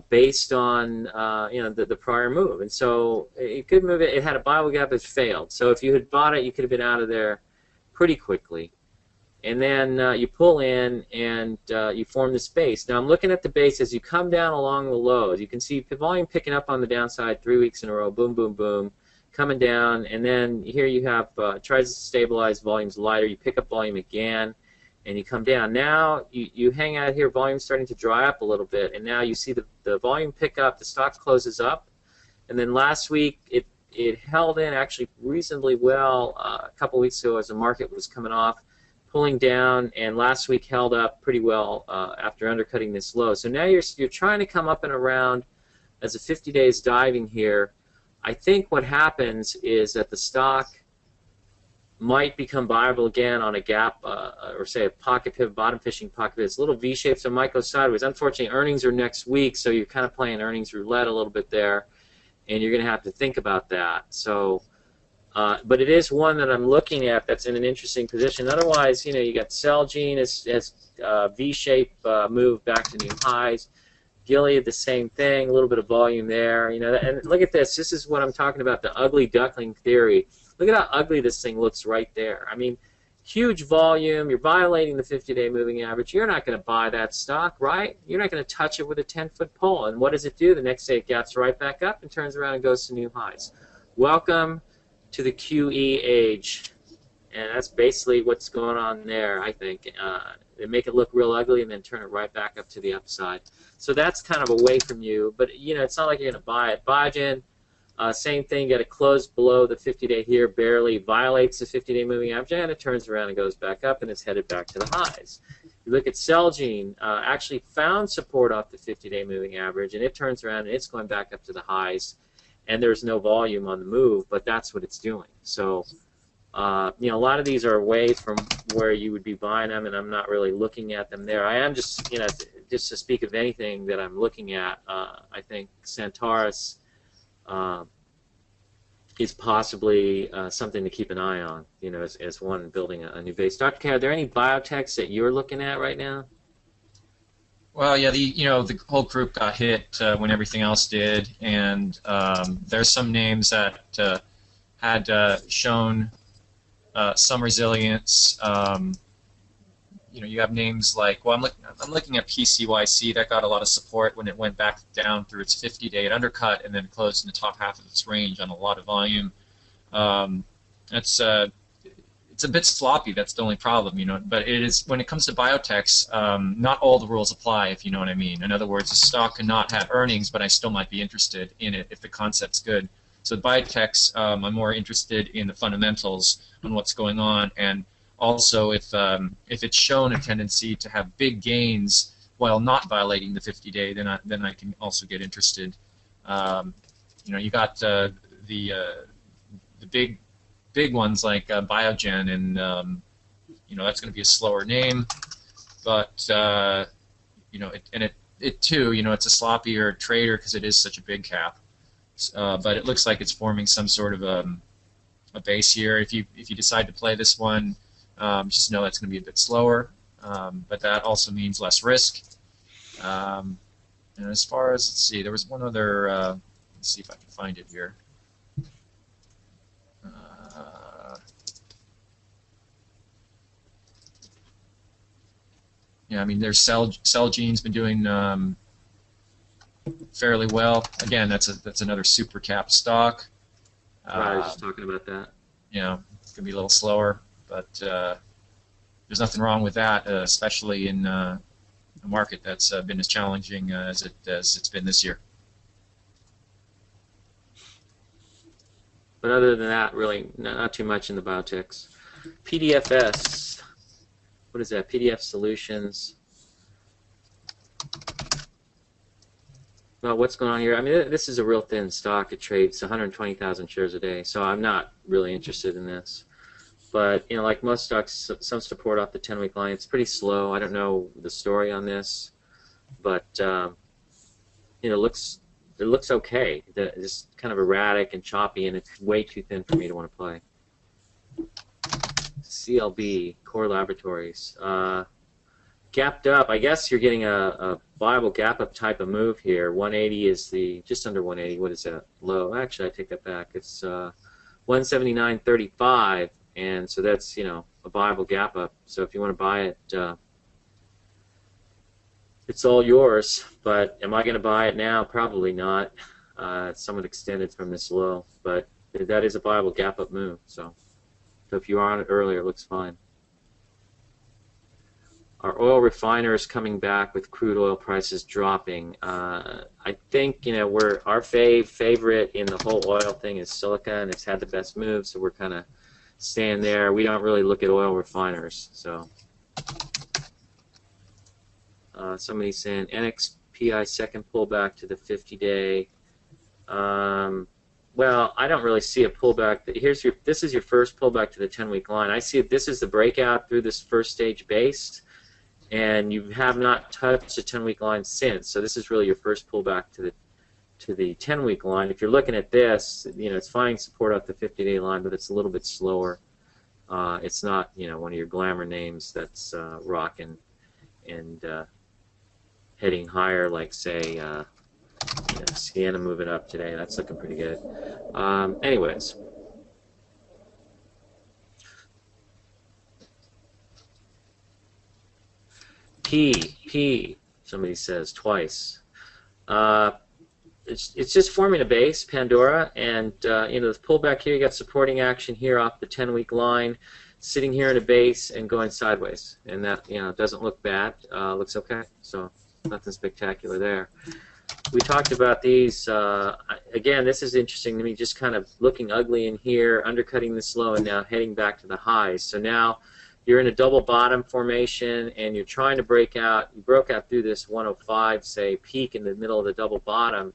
based on the prior move. And so it could move. It had a buy gap that failed. So if you had bought it, you could have been out of there pretty quickly. And then you pull in and you form this base. Now I'm looking at the base as you come down along the lows. You can see the volume picking up on the downside 3 weeks in a row, boom, boom, boom, coming down. And then here you have tries to stabilize, volume's lighter. You pick up volume again, and you come down. Now you hang out here, volume's starting to dry up a little bit, and now you see the volume pick up, the stock closes up. And then last week it held in actually reasonably well a couple weeks ago as the market was coming off, pulling down, and last week held up pretty well after undercutting this low. So now you're trying to come up and around as a 50 days diving here. I think what happens is that the stock might become viable again on a gap or say a pocket pivot, bottom fishing pocket pivot. It's a little V-shaped, so it might go sideways. Unfortunately, earnings are next week, so you're kind of playing earnings roulette a little bit there, and you're going to have to think about that. So. But it is one that I'm looking at that's in an interesting position. Otherwise, you got Celgene as V-shape move back to new highs. Gilead, the same thing, a little bit of volume there. And look at this. This is what I'm talking about, the ugly duckling theory. Look at how ugly this thing looks right there. I mean, huge volume. You're violating the 50-day moving average. You're not going to buy that stock, right? You're not going to touch it with a 10-foot pole. And what does it do? The next day it gaps right back up and turns around and goes to new highs. Welcome to the QE age, and that's basically what's going on there. I think they make it look real ugly and then turn it right back up to the upside. So that's kind of away from you, but it's not like you're going to buy it. Biogen, same thing. Got it closed below the 50-day here, barely violates the 50-day moving average, and it turns around and goes back up, and it's headed back to the highs. You look at Celgene, actually found support off the 50-day moving average, and it turns around and it's going back up to the highs. And there's no volume on the move, but that's what it's doing. So, a lot of these are away from where you would be buying them, and I'm not really looking at them there. I am just, just to speak of anything that I'm looking at, I think Santoris is possibly something to keep an eye on, as one building a new base. Dr. K, are there any biotechs that you're looking at right now? Well, yeah, the whole group got hit when everything else did, and there's some names that had shown some resilience. You have names like, well, I'm looking at PCYC. That got a lot of support when it went back down through its 50-day. It undercut and then closed in the top half of its range on a lot of volume. It's a bit sloppy. That's the only problem, But it is, when it comes to biotechs, not all the rules apply, if you know what I mean. In other words, a stock cannot have earnings, but I still might be interested in it if the concept's good. So biotechs, I'm more interested in the fundamentals on what's going on, and also if it's shown a tendency to have big gains while not violating the 50-day, then I can also get interested. You got the big ones like Biogen, and that's going to be a slower name, but it too, it's a sloppier trader because it is such a big cap. But it looks like it's forming some sort of a base here. If you decide to play this one, Just know that's going to be a bit slower, but that also means less risk. And as far as, let's see, there was one other, let's see if I can find it here. Yeah, I mean, there's Celgene's been doing fairly well. Again, that's another super cap stock. I was just talking about that. You know, it's gonna be a little slower, but there's nothing wrong with that, especially in a market that's been as challenging as it's been this year. But other than that, really, not too much in the biotechs. PDFS. What is that? PDF Solutions. Well, what's going on here? I mean, this is a real thin stock. It trades 120,000 shares a day, so I'm not really interested in this. But, you know, like most stocks, some support off the 10-week line. It's pretty slow. I don't know the story on this, but, you know, it looks okay. It's kind of erratic and choppy, and it's way too thin for me to want to play. CLB, Core Laboratories. Gapped up. I guess you're getting a viable gap up type of move here. 180 is just under 180. What is that? Low. Actually, I take that back. It's 179.35, and so that's, you know, a viable gap up. So if you want to buy it, it's all yours. But am I going to buy it now? Probably not. It's somewhat extended from this low, but that is a viable gap up move. So if you were on it earlier, it looks fine. Our oil refiners coming back with crude oil prices dropping. I think, you know, our favorite in the whole oil thing is Silica, and it's had the best move, so we're kind of staying there. We don't really look at oil refiners. So somebody's saying NXPI second pullback to the 50-day. Well, I don't really see a pullback. This is your first pullback to the 10-week line. I see this is the breakout through this first stage base, and you have not touched the 10-week line since. So this is really your first pullback to the 10-week line. If you're looking at this, you know, it's finding support off the 50-day line, but it's a little bit slower. It's not, you know, one of your glamour names that's rocking and heading higher, like say. Sienna moving up today. That's looking pretty good. Anyways. P, somebody says twice. It's just forming a base, Pandora, and you know, the pullback here, you got supporting action here off the 10-week line, sitting here in a base and going sideways, and that, you know, doesn't look bad. Looks okay. So nothing spectacular there. We talked about these. Again, this is interesting to me, just kind of looking ugly in here, undercutting this low, and now heading back to the highs. So now you're in a double bottom formation, and you're trying to break out. You broke out through this 105, say, peak in the middle of the double bottom,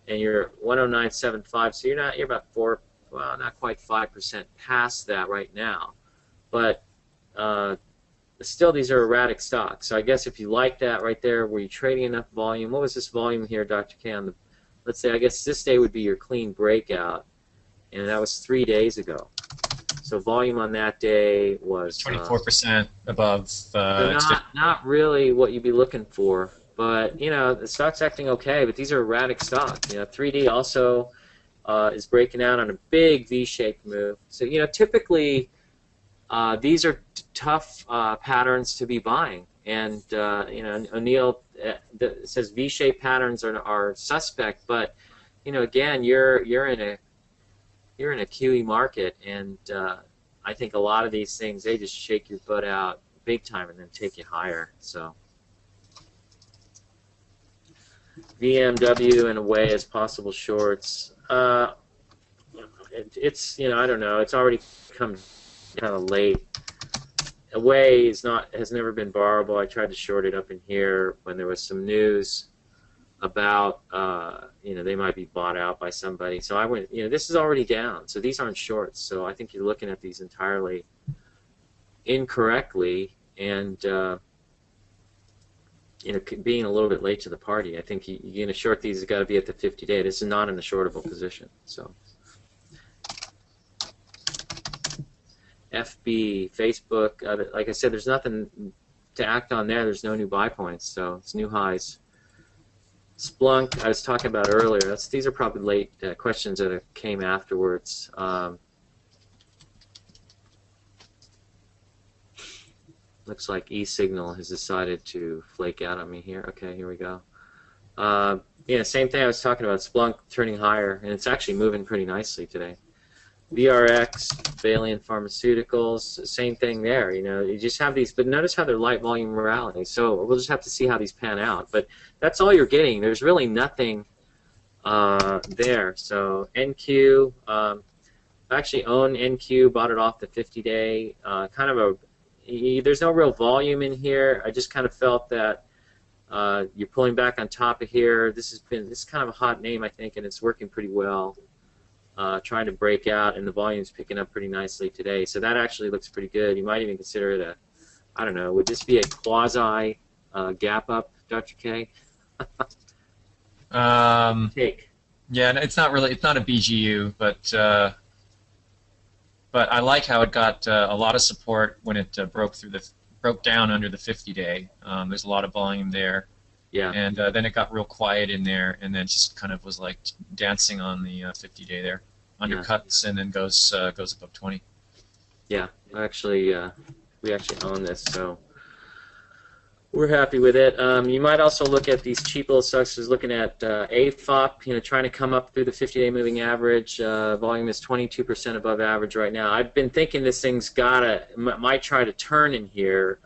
and you're 109.75. So you're about not quite 5% past that right now. But still, these are erratic stocks. So I guess if you like that right there, were you trading enough volume? What was this volume here, Dr. K? Let's say, I guess this day would be your clean breakout, and that was 3 days ago. So volume on that day was 24% above. Not really what you'd be looking for, but you know, the stock's acting okay. But these are erratic stocks. You know, 3D also is breaking out on a big V-shaped move. So you know, typically. These are tough patterns to be buying, and you know, O'Neill says V-shaped patterns are suspect, but you know, again, you're in a QE market, and I think a lot of these things, they just shake your butt out big time and then take you higher. So VMW in a way as possible shorts. It's, you know, I don't know. It's already come kind of late. Away has never been borrowable. I tried to short it up in here when there was some news about you know, they might be bought out by somebody. So I went, you know, this is already down. So these aren't shorts. So I think you're looking at these entirely incorrectly, and you know, being a little bit late to the party. I think you're going to short these. It's got to be at the 50-day. This is not in the shortable position. So. FB, Facebook. Like I said, there's nothing to act on there. There's no new buy points, so it's new highs. Splunk, I was talking about earlier. These are probably late questions that came afterwards. Looks like eSignal has decided to flake out on me here. Okay, here we go. Yeah, same thing I was talking about. Splunk turning higher, and it's actually moving pretty nicely today. VRX, Valiant Pharmaceuticals, same thing there. You know, you just have these, but notice how they're light volume rally. So we'll just have to see how these pan out. But that's all you're getting. There's really nothing there. So NQ, I actually own NQ, bought it off the 50-day. Kind of there's no real volume in here. I just kind of felt that you're pulling back on top of here. This is kind of a hot name, I think, and it's working pretty well. Trying to break out, and the volume's picking up pretty nicely today. So that actually looks pretty good. You might even consider it I don't know, would this be a quasi gap up, Dr. K? Take. Yeah, it's not a BGU, but I like how it got a lot of support when it broke down under the 50-day. There's a lot of volume there. Yeah. And then it got real quiet in there, and then just kind of was like dancing on the 50-day there, undercuts, and then goes above 20. Yeah, actually, we actually own this, so we're happy with it. You might also look at these cheap little stocks. Looking at AFOP, trying to come up through the 50-day moving average. Volume is 22% above average right now. I've been thinking this thing's might try to turn in here.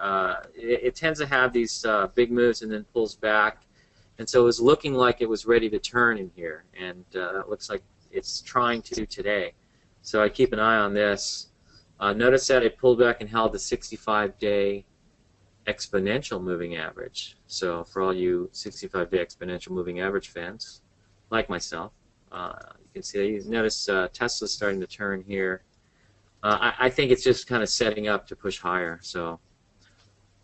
It tends to have these big moves and then pulls back, and so it was looking like it was ready to turn in here, and it looks like it's trying to today. So I keep an eye on this. Notice that it pulled back and held the 65-day exponential moving average. So for all you 65-day exponential moving average fans, like myself, you can see that. Notice Tesla's starting to turn here. I think it's just kind of setting up to push higher. So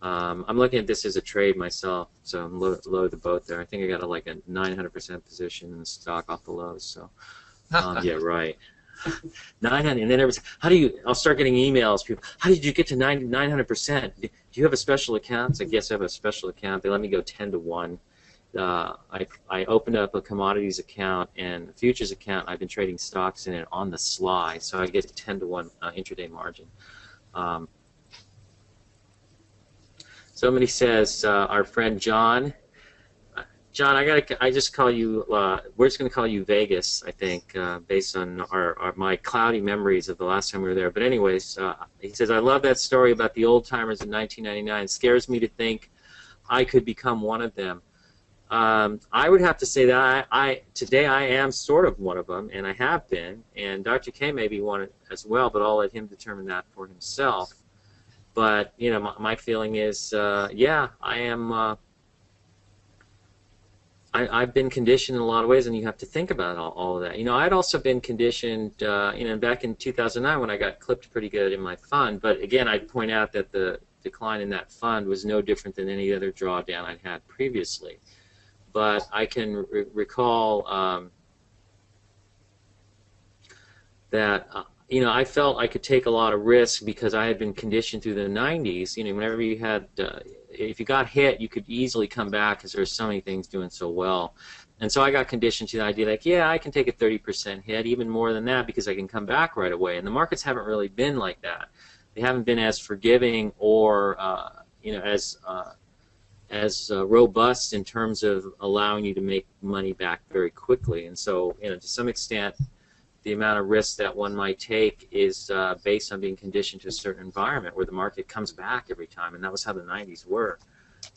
I'm looking at this as a trade myself. So I'm low the boat there. I think I got a 900% position in the stock off the lows. So yeah, right. 900, and then everyone's, I'll start getting emails, people, how did you get to 900%? Do you have a special account? I guess I have a special account. They let me go 10 to 1. I opened up a commodities account and a futures account. I've been trading stocks in it on the sly, so I get 10 to 1 intraday margin. Somebody says, our friend John, I just call you. We're just going to call you Vegas, I think, based on my cloudy memories of the last time we were there. But anyways, he says, I love that story about the old timers in 1999. It scares me to think I could become one of them. I would have to say that today I am sort of one of them, and I have been. And Dr. K may be one as well, but I'll let him determine that for himself. But my feeling is, yeah, I am. I've been conditioned in a lot of ways, and you have to think about all of that. I'd also been conditioned, back in 2009 when I got clipped pretty good in my fund. But again, I'd point out that the decline in that fund was no different than any other drawdown I'd had previously. But I can recall that I felt I could take a lot of risk because I had been conditioned through the 90s. Whenever you had if you got hit, you could easily come back because there's so many things doing so well. And so I got conditioned to the idea yeah, I can take a 30% hit, even more than that, because I can come back right away. And the markets haven't really been like that. They haven't been as forgiving or as robust in terms of allowing you to make money back very quickly. And so to some extent, the amount of risk that one might take is based on being conditioned to a certain environment where the market comes back every time, and that was how the 90s were.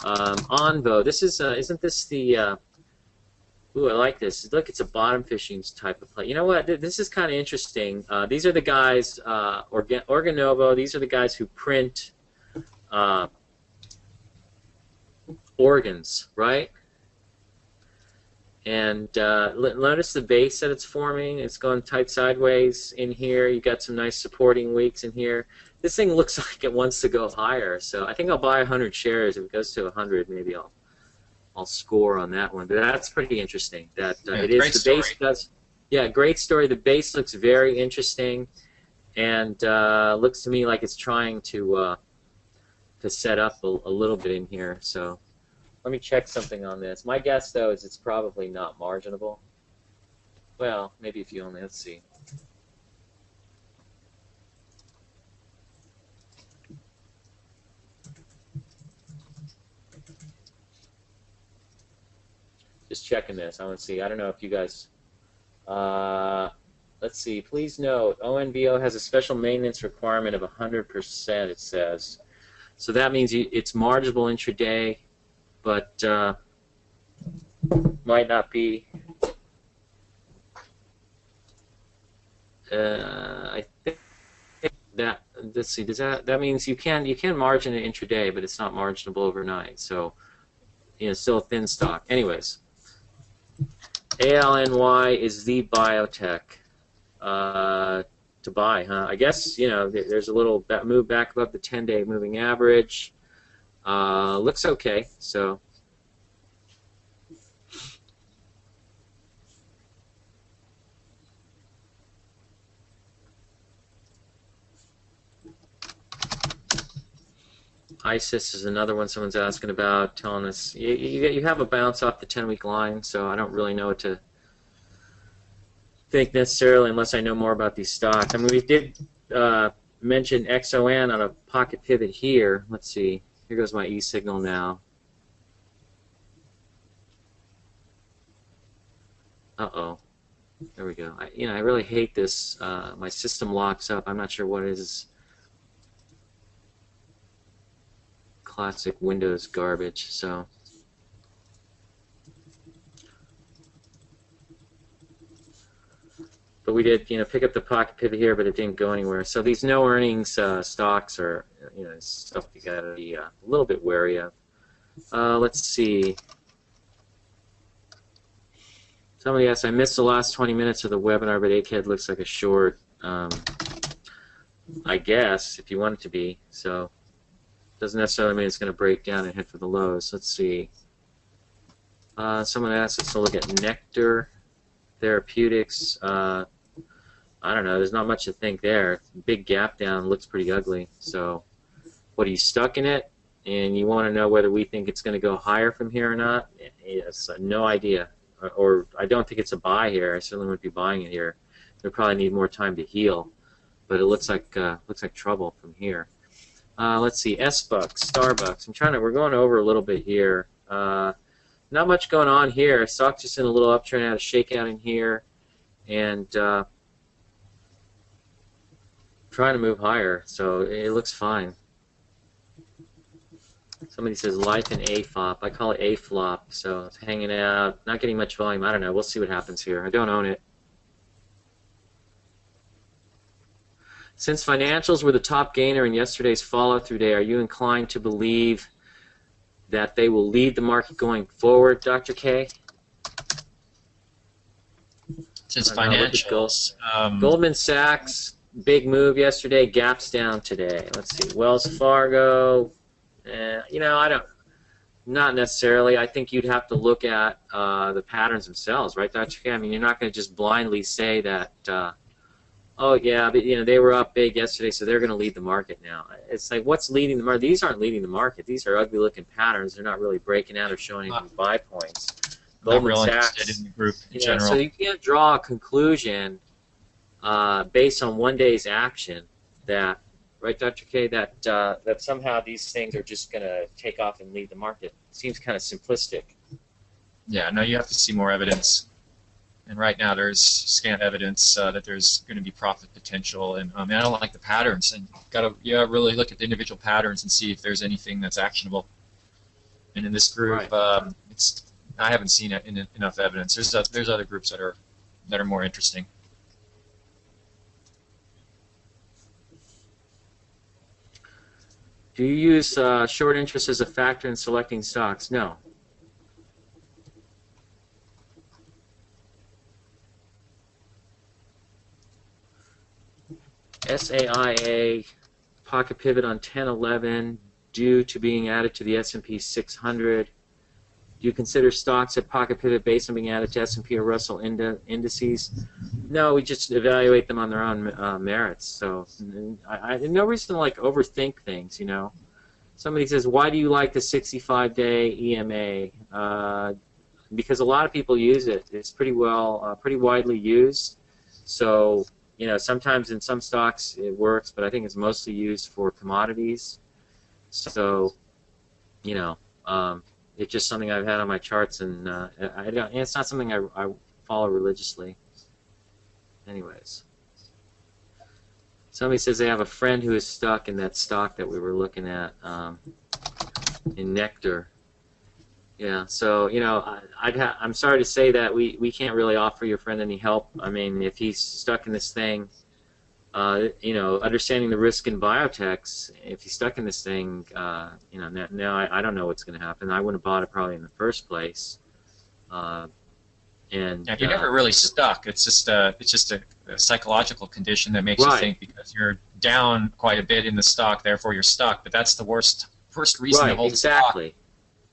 Onvo, this is, isn't this the, ooh, I like this. Look, it's a bottom fishing type of play. You know what, this is kind of interesting. These are the guys, Organovo, these are the guys who print organs, right? And notice the base that it's forming. It's going tight sideways in here. You've got some nice supporting weeks in here. This thing looks like it wants to go higher. So I think I'll buy 100 shares. If it goes to 100, maybe I'll score on that one. But that's pretty interesting. That it is the base does. Yeah, great story. The base looks very interesting. and looks to me like it's trying to set up a little bit in here. So let me check something on this. My guess, though, is it's probably not marginable. Well, maybe if you only, let's see. Just checking this. I want to see. I don't know if you guys. Let's see. Please note, ONVO has a special maintenance requirement of 100%. It says, so that means it's marginable intraday, but might not be. I think that. Let's see. Does that means you can margin it intraday, but it's not marginable overnight. So still a thin stock. Anyways. ALNY is the biotech to buy, huh? I guess, there's a little move back above the 10-day moving average. Looks okay, so. ISIS is another one someone's asking about, telling us you have a bounce off the 10-week line, so I don't really know what to think necessarily unless I know more about these stocks. I mean, we did mention XON on a pocket pivot here. Let's see. Here goes my E signal now. Uh-oh. There we go. I really hate this. My system locks up. I'm not sure what it is. Classic Windows garbage. So but we did pick up the pocket pivot here, but it didn't go anywhere. So these no earnings stocks are stuff you gotta be a little bit wary of. Let's see. Somebody asked, I missed the last 20 minutes of the webinar, but ACAD looks like a short. I guess if you want it to be. So doesn't necessarily mean it's going to break down and head for the lows. Let's see. Someone asked us to look at Nectar Therapeutics. I don't know. There's not much to think there. Big gap down. Looks pretty ugly. So what, are you stuck in it? And you want to know whether we think it's going to go higher from here or not? Yes, no idea. Or I don't think it's a buy here. I certainly wouldn't be buying it here. They'll probably need more time to heal. But it looks like trouble from here. Let's see, S-Bucks, Starbucks. We're going over a little bit here. Not much going on here. Stock just in a little uptrend, had a shakeout in here, and trying to move higher. So it looks fine. Somebody says life in AFOP. I call it AFLOP. So it's hanging out, not getting much volume. I don't know. We'll see what happens here. I don't own it. Since financials were the top gainer in yesterday's follow-through day, are you inclined to believe that they will lead the market going forward, Dr. K? Since financials. Goldman Sachs, big move yesterday, gaps down today. Let's see, Wells Fargo, not necessarily. I think you'd have to look at the patterns themselves, right, Dr. K? I mean, you're not going to just blindly say that, oh yeah, but they were up big yesterday, so they're going to lead the market now. It's like, what's leading the market? These aren't leading the market. These are ugly-looking patterns. They're not really breaking out or showing any buy points. Goldman not real Sachs, interested in the group in general. So you can't draw a conclusion based on one day's action that, right, Dr. K, that somehow these things are just going to take off and lead the market. It seems kind of simplistic. Yeah, no, you have to see more evidence. And right now there's scant evidence that there's going to be profit potential, and I don't like the patterns. And really look at the individual patterns and see if there's anything that's actionable. And in this group, right. I haven't seen enough evidence. There's other groups that are more interesting. Do you use short interest as a factor in selecting stocks? No. SAIA pocket pivot on 1011 due to being added to the S&P 600. Do you consider stocks at pocket pivot based on being added to S&P or Russell indices? No, we just evaluate them on their own merits. So I no reason to like overthink things, you know. Somebody says, why do you like the 65-day EMA? Because a lot of people use it. It's pretty widely used. So, you know, sometimes in some stocks it works, but I think it's mostly used for commodities. So, you know, it's just something I've had on my charts, and it's not something I follow religiously. Anyways. Somebody says they have a friend who is stuck in that stock that we were looking at in Nectar. Yeah, so, you know, I'm sorry to say that we can't really offer your friend any help. I mean, if he's stuck in this thing, you know, understanding the risk in biotechs, if he's stuck in this thing, you know, now I don't know what's going to happen. I wouldn't have bought it probably in the first place. And yeah, you're never really stuck. It's just a psychological condition that makes you think because you're down quite a bit in the stock, therefore you're stuck. But that's the worst reason to hold the stock. Exactly.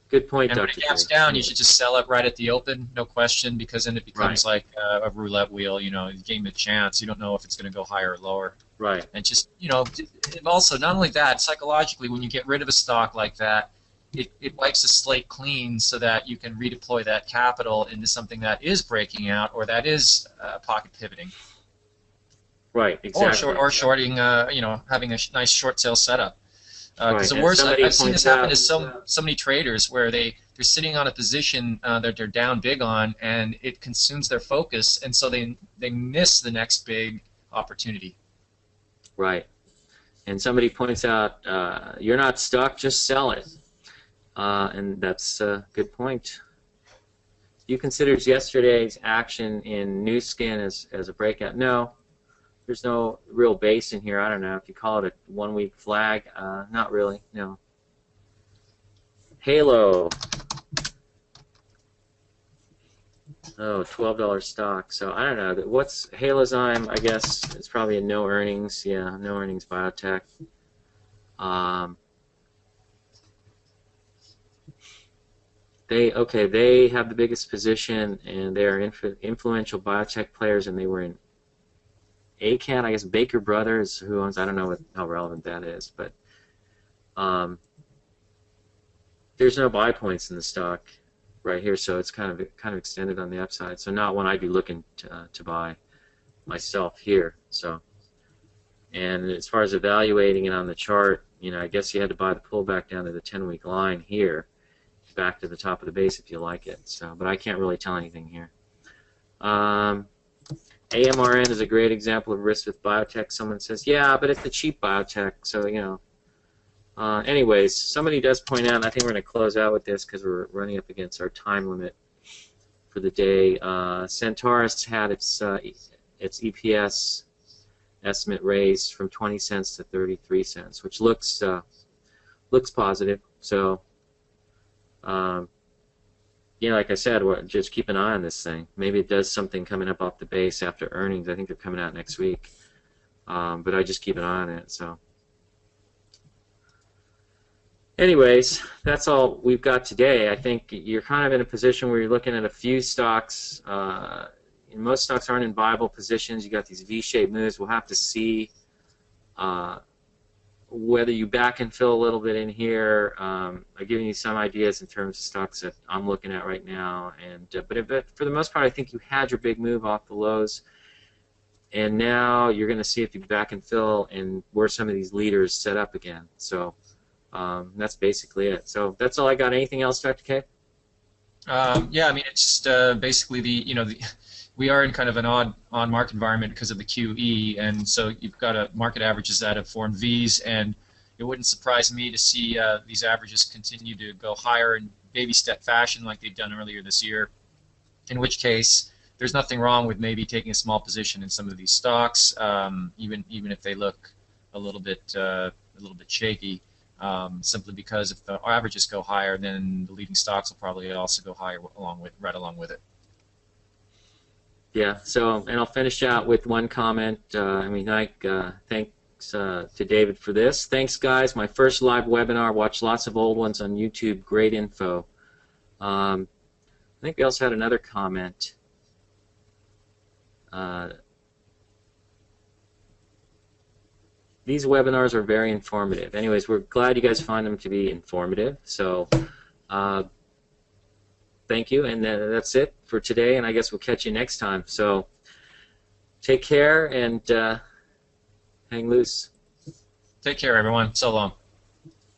Good point, and when it gaps down, you should just sell it right at the open, no question, because then it becomes like a roulette wheel. You know, you game a chance. You don't know if it's going to go higher or lower. Right. And just, you know, also not only that, psychologically, when you get rid of a stock like that, it wipes the slate clean so that you can redeploy that capital into something that is breaking out or that is pocket pivoting. Right. Exactly. Or shorting, you know, having a nice short sale setup. Because the worst I've seen this happen to so many traders where they're sitting on a position that they're down big on, and it consumes their focus, and so they miss the next big opportunity. Right. And somebody points out, you're not stuck, just sell it. And that's a good point. You considered yesterday's action in Nu Skin as a breakout? No. There's no real base in here. I don't know if you call it a 1-week flag. Not really, no. Halo. Oh, $12 stock. So I don't know. What's Halozyme? I guess it's probably a no earnings. Yeah, no earnings biotech. They have the biggest position, and they are influential biotech players, and they were in ACAT, I guess Baker Brothers, who owns, I don't know how relevant that is, but there's no buy points in the stock right here, so it's kind of extended on the upside. So not one I'd be looking to buy myself here. So, and as far as evaluating it on the chart, you know, I guess you had to buy the pullback down to the 10-week line here, back to the top of the base if you like it. So, but I can't really tell anything here. AMRN is a great example of risk with biotech. Someone says, yeah, but it's a cheap biotech, so, you know. Anyways, somebody does point out, and I think we're going to close out with this because we're running up against our time limit for the day. Centaurus had its EPS estimate raised from 20 cents to 33 cents, which looks positive. So, yeah, like I said, just keep an eye on this thing. Maybe it does something coming up off the base after earnings. I think they're coming out next week. But I just keep an eye on it. So, anyways, that's all we've got today. I think you're kind of in a position where you're looking at a few stocks. Most stocks aren't in viable positions. You got these V-shaped moves. We'll have to see whether you back and fill a little bit in here. I'm giving you some ideas in terms of stocks that I'm looking at right now, and but for the most part, I think you had your big move off the lows, and now you're going to see if you back and fill and where some of these leaders set up again. So that's basically it. So that's all I got. Anything else, Dr. K? Yeah, I mean it's just basically we are in kind of an odd market environment because of the QE, and so you've got a market averages that have formed V's, and it wouldn't surprise me to see these averages continue to go higher in baby step fashion like they've done earlier this year, in which case there's nothing wrong with maybe taking a small position in some of these stocks, even if they look a little bit shaky, simply because if the averages go higher, then the leading stocks will probably also go higher right along with it. Yeah, so, and I'll finish out with one comment. Thanks to David for this. Thanks, guys. My first live webinar. Watch lots of old ones on YouTube. Great info. I think we also had another comment. Uh, these webinars are very informative. Anyways, we're glad you guys find them to be informative. So thank you, and that's it for today, and I guess we'll catch you next time. So take care and hang loose. Take care, everyone. So long.